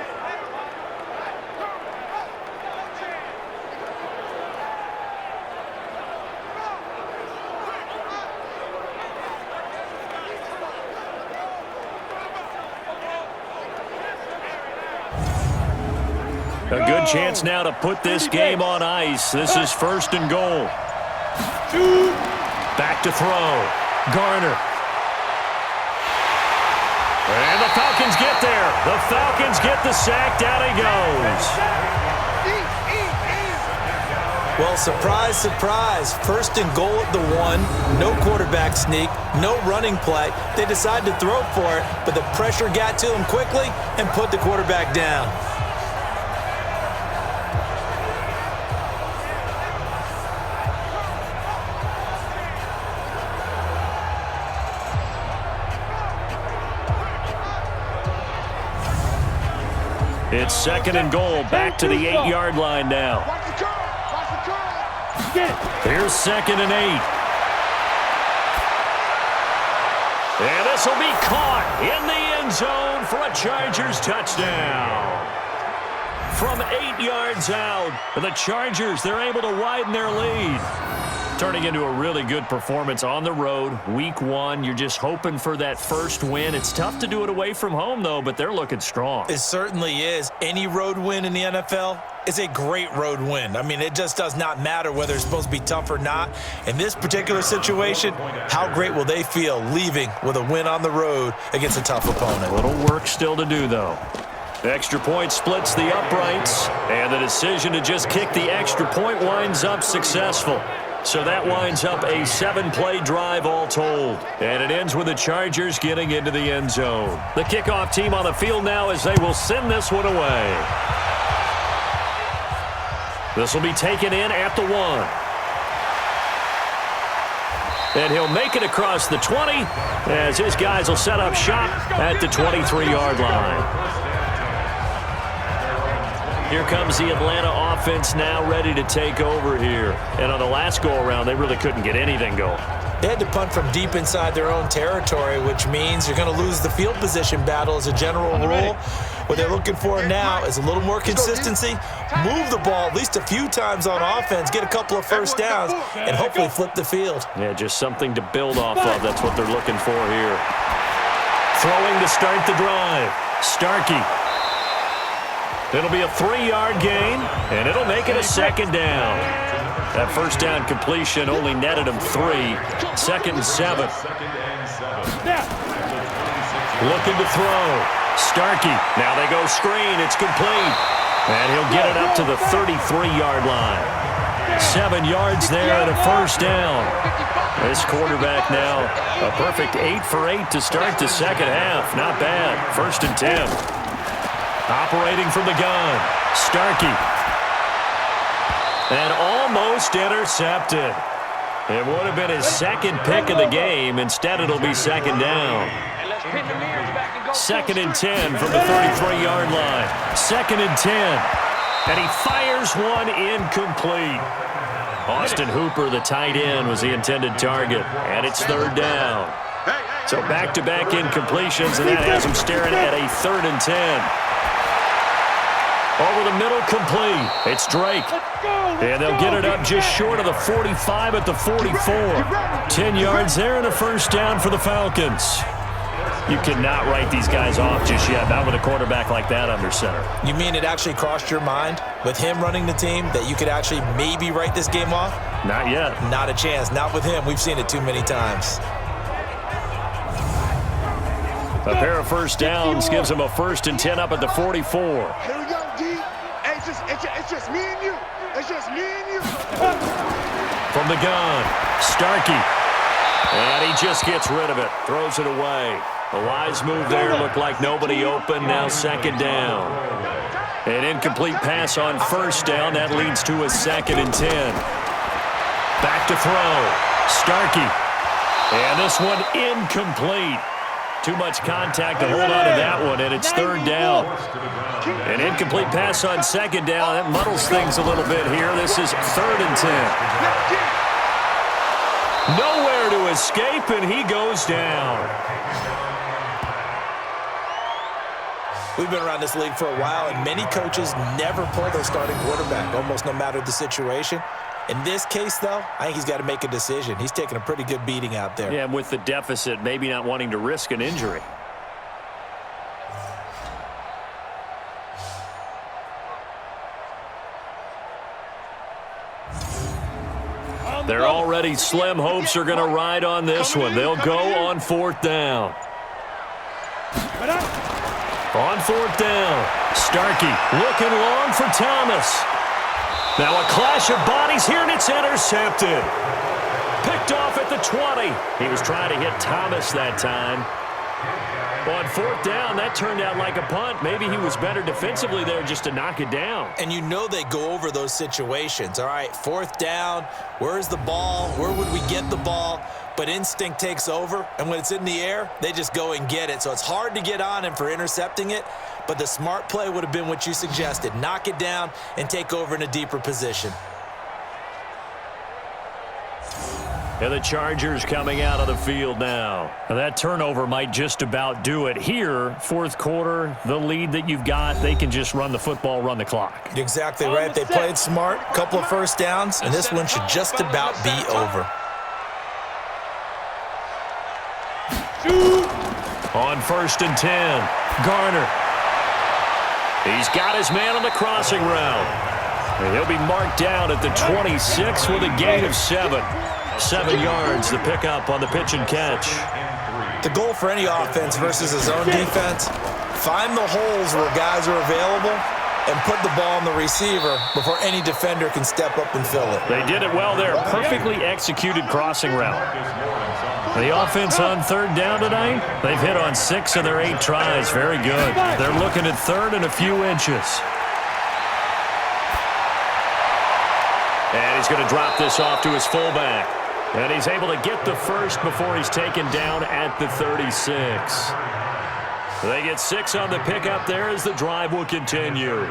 A good chance now to put this game on ice. This is first and goal. Back to throw. Garner. And the Falcons get there. The Falcons get the sack. Down he goes. Well, surprise, surprise. First and goal at the 1. No quarterback sneak. No running play. They decide to throw for it, but the pressure got to them quickly and put the quarterback down. It's second and goal, back to the 8-yard line now. Here's second and 8. And this will be caught in the end zone for a Chargers touchdown. From 8 yards out, the Chargers, they're able to widen their lead. Turning into a really good performance on the road. Week 1, you're just hoping for that first win. It's tough to do it away from home, though, but they're looking strong. It certainly is. Any road win in the NFL is a great road win. I mean, it just does not matter whether it's supposed to be tough or not. In this particular situation, how great will they feel leaving with a win on the road against a tough opponent? A little work still to do, though. The extra point splits the uprights, and the decision to just kick the extra point winds up successful. So that winds up a 7-play drive all told. And it ends with the Chargers getting into the end zone. The kickoff team on the field now as they will send this one away. This will be taken in at the 1. And he'll make it across the 20 as his guys will set up shop at the 23-yard line. Here comes the Atlanta offense now ready to take over here. And on the last go-around, they really couldn't get anything going. They had to punt from deep inside their own territory, which means you're going to lose the field position battle as a general rule. What they're looking for now is a little more consistency, move the ball at least a few times on offense, get a couple of first downs, and hopefully flip the field. Yeah, just something to build off of. That's what they're looking for here. Throwing to start the drive. Starkey. It'll be a 3-yard gain, and it'll make it a second down. That first down completion only netted him 3. 2nd and 7. Looking to throw. Starkey. Now they go screen. It's complete. And he'll get it up to the 33-yard line. 7 yards there and a first down. This quarterback now a perfect 8 for 8 to start the second half. Not bad. 1st and 10. Operating from the gun. Starkey. And almost intercepted. It would have been his second pick of the game. Instead, it'll be second down. 2nd and 10 from the 33-yard line. 2nd and 10. And he fires one incomplete. Austin Hooper, the tight end, was the intended target. And it's 3rd down. So back-to-back incompletions, and that has him staring at a 3rd and 10. Over the middle, complete. It's Drake. And they'll get it up just short of the 45 at the 44. 10 yards there and a first down for the Falcons. You cannot write these guys off just yet, not with a quarterback like that under center. You mean it actually crossed your mind with him running the team that you could actually maybe write this game off? Not yet. Not a chance. Not with him. We've seen it too many times. A pair of first downs gives him a 1st and 10 up at the 44. Here we go, D. Hey, it's just me and you. It's just me and you. From the gun, Starkey. And he just gets rid of it. Throws it away. A wise move there. Looked like nobody open. Now 2nd down. An incomplete pass on 1st down. That leads to a 2nd and 10. Back to throw. Starkey. And this one incomplete. Too much contact to hold on to that one, and it's 3rd down. An incomplete pass on 2nd down. That muddles things a little bit here. This is 3rd and 10. Nowhere to escape, and he goes down. We've been around this league for a while, and many coaches never pull their starting quarterback, almost no matter the situation. In this case, though, I think he's got to make a decision. He's taking a pretty good beating out there. Yeah, and with the deficit, maybe not wanting to risk an injury. They're already slim hopes are going to ride on this one. They'll go on 4th down. On 4th down, Starkey looking long for Thomas. Now a clash of bodies here, and it's intercepted. Picked off at the 20. He was trying to hit Thomas that time. On 4th down, that turned out like a punt. Maybe he was better defensively there just to knock it down. And you know they go over those situations. All right, 4th down, where's the ball? Where would we get the ball? But instinct takes over, and when it's in the air, they just go and get it. So it's hard to get on him for intercepting it, but the smart play would have been what you suggested. Knock it down and take over in a deeper position. And the Chargers coming out of the field now. That turnover might just about do it. Here, 4th quarter, the lead that you've got, they can just run the football, run the clock. You're exactly right. They played smart, couple of first downs, and this one should just about be over. On 1st and 10, Garner. He's got his man on the crossing route. And he'll be marked down at the 26 with a gain of 7. 7 yards, the pickup on the pitch and catch. The goal for any offense versus a zone defense, find the holes where guys are available and put the ball on the receiver before any defender can step up and fill it. They did it well there. Perfectly executed crossing route. The offense on 3rd down tonight, they've hit on 6 of their 8 tries. Very good. They're looking at 3rd and a few inches. And he's going to drop this off to his fullback. And he's able to get the first before he's taken down at the 36. They get 6 on the pickup there as the drive will continue.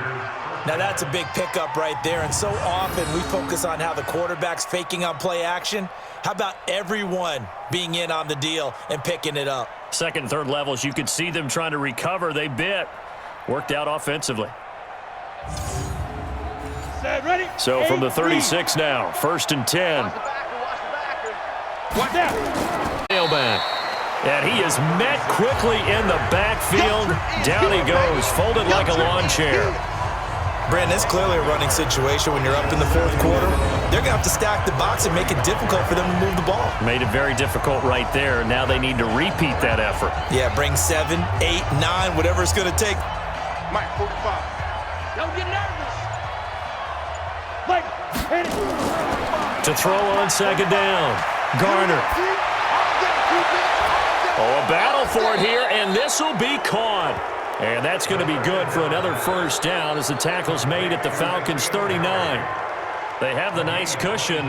Now that's a big pickup right there, and so often we focus on how the quarterback's faking on play action. How about everyone being in on the deal and picking it up? Second and third levels, you could see them trying to recover. They bit. Worked out offensively. Set, ready. So from the 36 now, 1st and 10. Watch out. Tailback. And he is met quickly in the backfield. Down he goes, folded like a lawn chair. Brandon, it's clearly a running situation when you're up in the fourth quarter. They're going to have to stack the box and make it difficult for them to move the ball. Made it very difficult right there. Now they need to repeat that effort. Yeah, bring 7, 8, 9, whatever it's going to take. Mike, 45. Don't get nervous. Mike, hit it. To throw on second down. Garner. Oh, a battle for it here, and this will be caught. And that's going to be good for another first down as the tackle's made at the Falcons' 39. They have the nice cushion.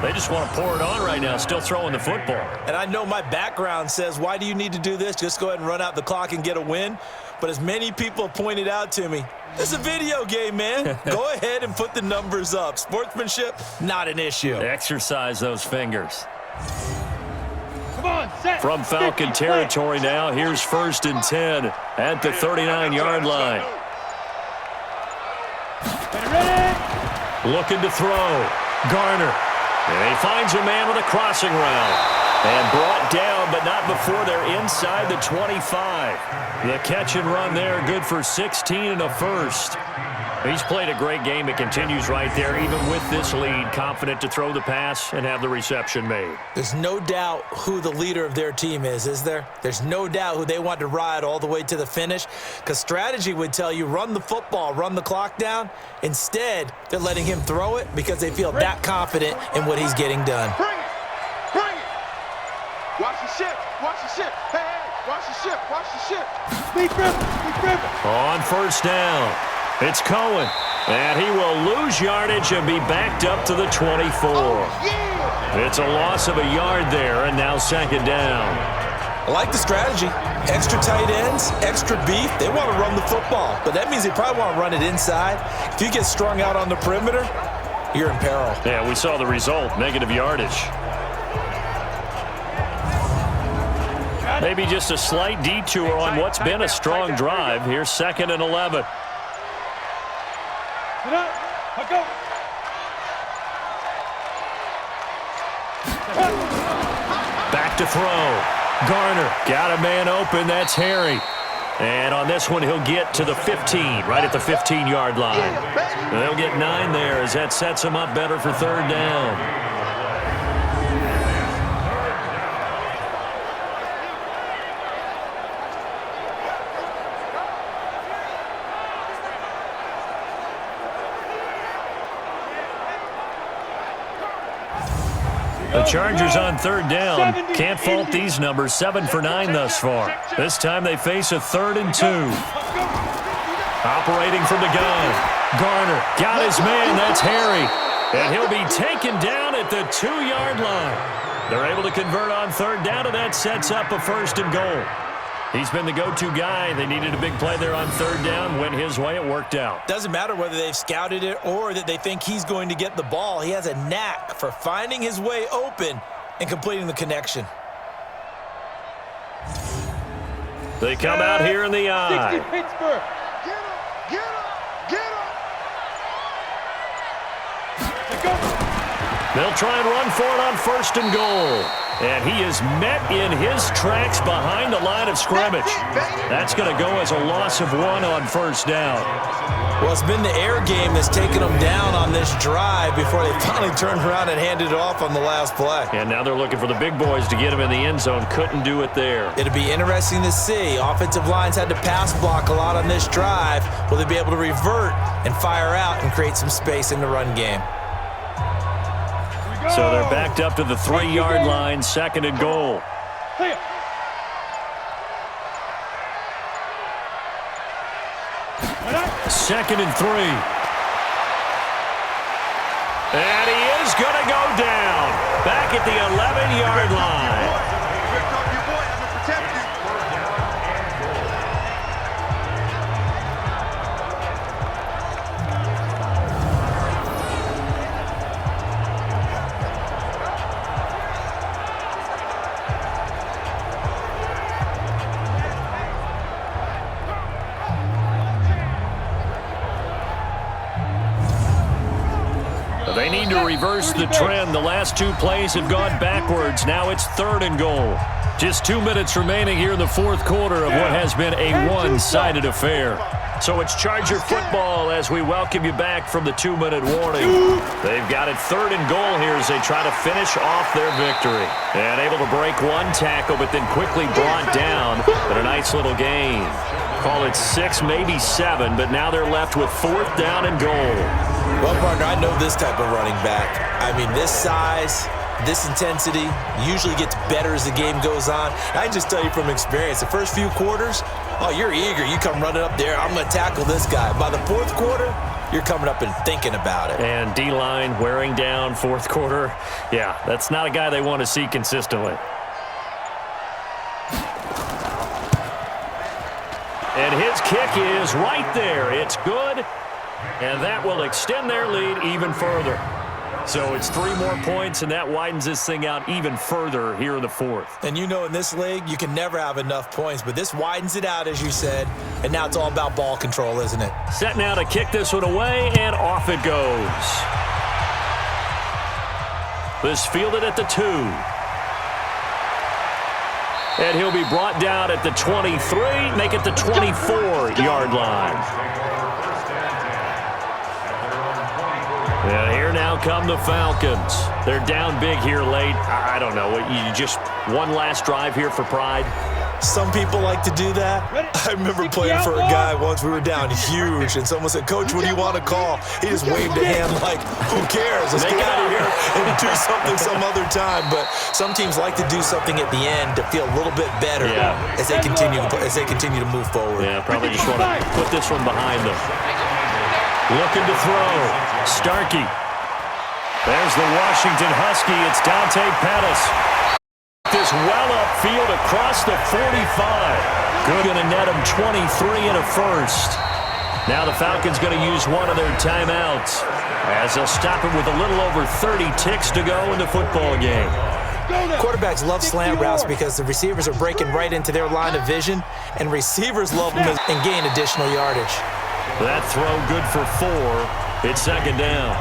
They just want to pour it on right now, still throwing the football. And I know my background says, why do you need to do this? Just go ahead and run out the clock and get a win. But as many people have pointed out to me, it's a video game, man. Go ahead and put the numbers up. Sportsmanship, not an issue. Exercise those fingers. Come on, set. From Falcon territory now, here's 1st and 10 at the 39-yard line. Ready. Looking to throw. Garner. And he finds a man with a crossing route. And brought down, but not before they're inside the 25. The catch and run there, good for 16 and a first. He's played a great game. It continues right there, even with this lead. Confident to throw the pass and have the reception made. There's no doubt who the leader of their team is there? There's no doubt who they want to ride all the way to the finish, because strategy would tell you run the football, run the clock down. Instead, they're letting him throw it because they feel that confident in what he's getting done. Bring it. Bring it. Watch the ship. Watch the ship. Hey, watch the ship. Watch the ship. Be driven. On first down, it's Cohen. And he will lose yardage and be backed up to the 24. Oh, yeah. It's a loss of a yard there, and now second down. I like the strategy. Extra tight ends, extra beef. They want to run the football, but that means they probably want to run it inside. If you get strung out on the perimeter, you're in peril. Yeah, we saw the result, negative yardage. Maybe just a slight detour on what's been a strong drive. Here's 2nd and 11. Sit up. Let's go. Back to throw. Garner got a man open. That's Harry. And on this one, he'll get to the 15, right at the 15-yard line. And they'll get 9 there as that sets him up better for third down. The Chargers on third down. Can't fault these numbers. 7 for 9 thus far. This time they face a 3rd and 2. Operating from the gun. Garner got his man. That's Harry. And he'll be taken down at the 2-yard line. They're able to convert on third down, and that sets up a 1st and goal. He's been the go-to guy. They needed a big play there on third down. Went his way. It worked out. Doesn't matter whether they've scouted it or that they think he's going to get the ball. He has a knack for finding his way open and completing the connection. They come out here in the eye. 60 Pittsburgh. Get up, get up, get up. They'll try and run for it on 1st and goal. And he is met in his tracks behind the line of scrimmage. That's going to go as a loss of 1 on 1st down. Well, it's been the air game that's taken them down on this drive before they finally turned around and handed it off on the last play. And now they're looking for the big boys to get him in the end zone. Couldn't do it there. It'll be interesting to see. Offensive lines had to pass block a lot on this drive. Will they be able to revert and fire out and create some space in the run game? So they're backed up to the 3-yard line, 2nd and goal. 2nd and 3. And he is going to go down. Back at the 11-yard line. to reverse the trend. The last two plays have gone backwards. Now it's 3rd and goal. Just 2 minutes remaining here in the fourth quarter of what has been a one-sided affair. So it's Charger football as we welcome you back from the 2-minute warning. They've got it 3rd and goal here as they try to finish off their victory. And able to break one tackle, but then quickly brought down. But a nice little gain. Call it 6, maybe 7, but now they're left with 4th down and goal. Well, partner, I know this type of running back. I mean, this size, this intensity usually gets better as the game goes on. I can just tell you from experience, the first few quarters, oh, you're eager. You come running up there, I'm going to tackle this guy. By the 4th quarter, you're coming up and thinking about it. And D-line wearing down 4th quarter. Yeah, that's not a guy they want to see consistently. And his kick is right there. It's good, and that will extend their lead even further. So it's 3 more points, and that widens this thing out even further here in the 4th. And you know in this league, you can never have enough points, but this widens it out, as you said, and now it's all about ball control, isn't it? Set now to kick this one away, and off it goes. This fielded at the 2. And he'll be brought down at the 23, make it the 24-yard line. And here now come the Falcons. They're down big here late. I don't know. You just one last drive here for pride? Some people like to do that. I remember playing for a guy once. We were down huge, and someone said, "Coach, what do you want to call?" He just waved a hand like, "Who cares? Let's get out of here and do something some other time." But some teams like to do something at the end to feel a little bit better as they continue to move forward. Yeah, probably just want to put this one behind them. Looking to throw. Starkey. There's the Washington Husky. It's Dante Pettis. This well upfield across the 45. Good, going to net him 23 and a first. Now the Falcons going to use one of their timeouts as they'll stop it with a little over 30 ticks to go in the football game. Quarterbacks love slant routes because the receivers are breaking right into their line of vision, and receivers love them and gain additional yardage. That throw good for 4. It's 2nd down.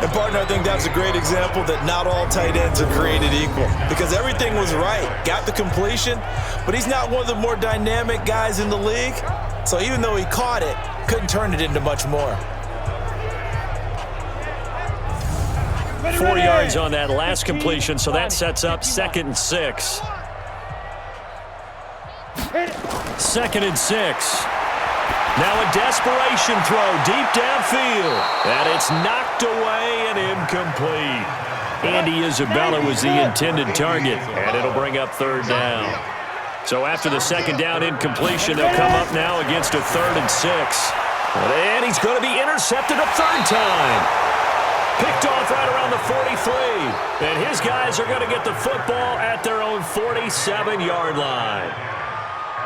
And, partner, I think that was a great example that not all tight ends are created equal because everything was right. Got the completion, but he's not one of the more dynamic guys in the league. So even though he caught it, couldn't turn it into much more. 4 yards on that last completion, so that sets up 2nd and 6. 2nd and 6. Now a desperation throw deep downfield. And it's knocked away and incomplete. Andy Isabella was the intended target, and it'll bring up 3rd down. So after the 2nd down incompletion, they'll come up now against a 3rd and 6. And he's going to be intercepted a 3rd time. Picked off right around the 43. And his guys are going to get the football at their own 47-yard line.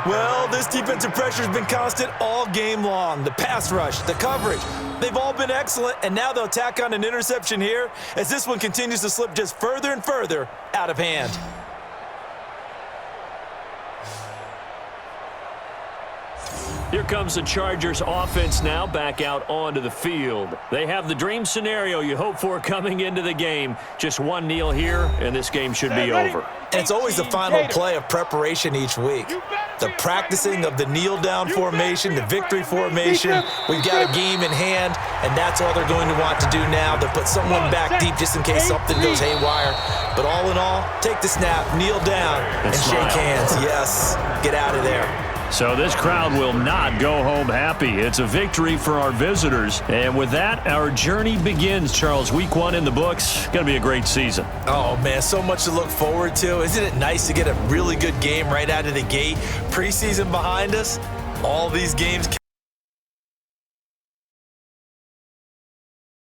Well, this defensive pressure has been constant all game long. The pass rush, the coverage, they've all been excellent, and now they'll tack on an interception here as this one continues to slip just further and further out of hand. Here comes the Chargers offense now back out onto the field. They have the dream scenario you hope for coming into the game. Just one kneel here, and this game should be over. And it's always the final play of preparation each week. The practicing of the kneel-down formation, the victory formation. We've got a game in hand, and that's all they're going to want to do now. They'll put someone back deep just in case something goes haywire. But all in all, take the snap, kneel down, and shake hands. Yes, get out of there. So this crowd will not go home happy. It's a victory for our visitors. And with that, our journey begins, Charles. Week 1 in the books. Going to be a great season. Oh, man, so much to look forward to. Isn't it nice to get a really good game right out of the gate? Preseason behind us. All these games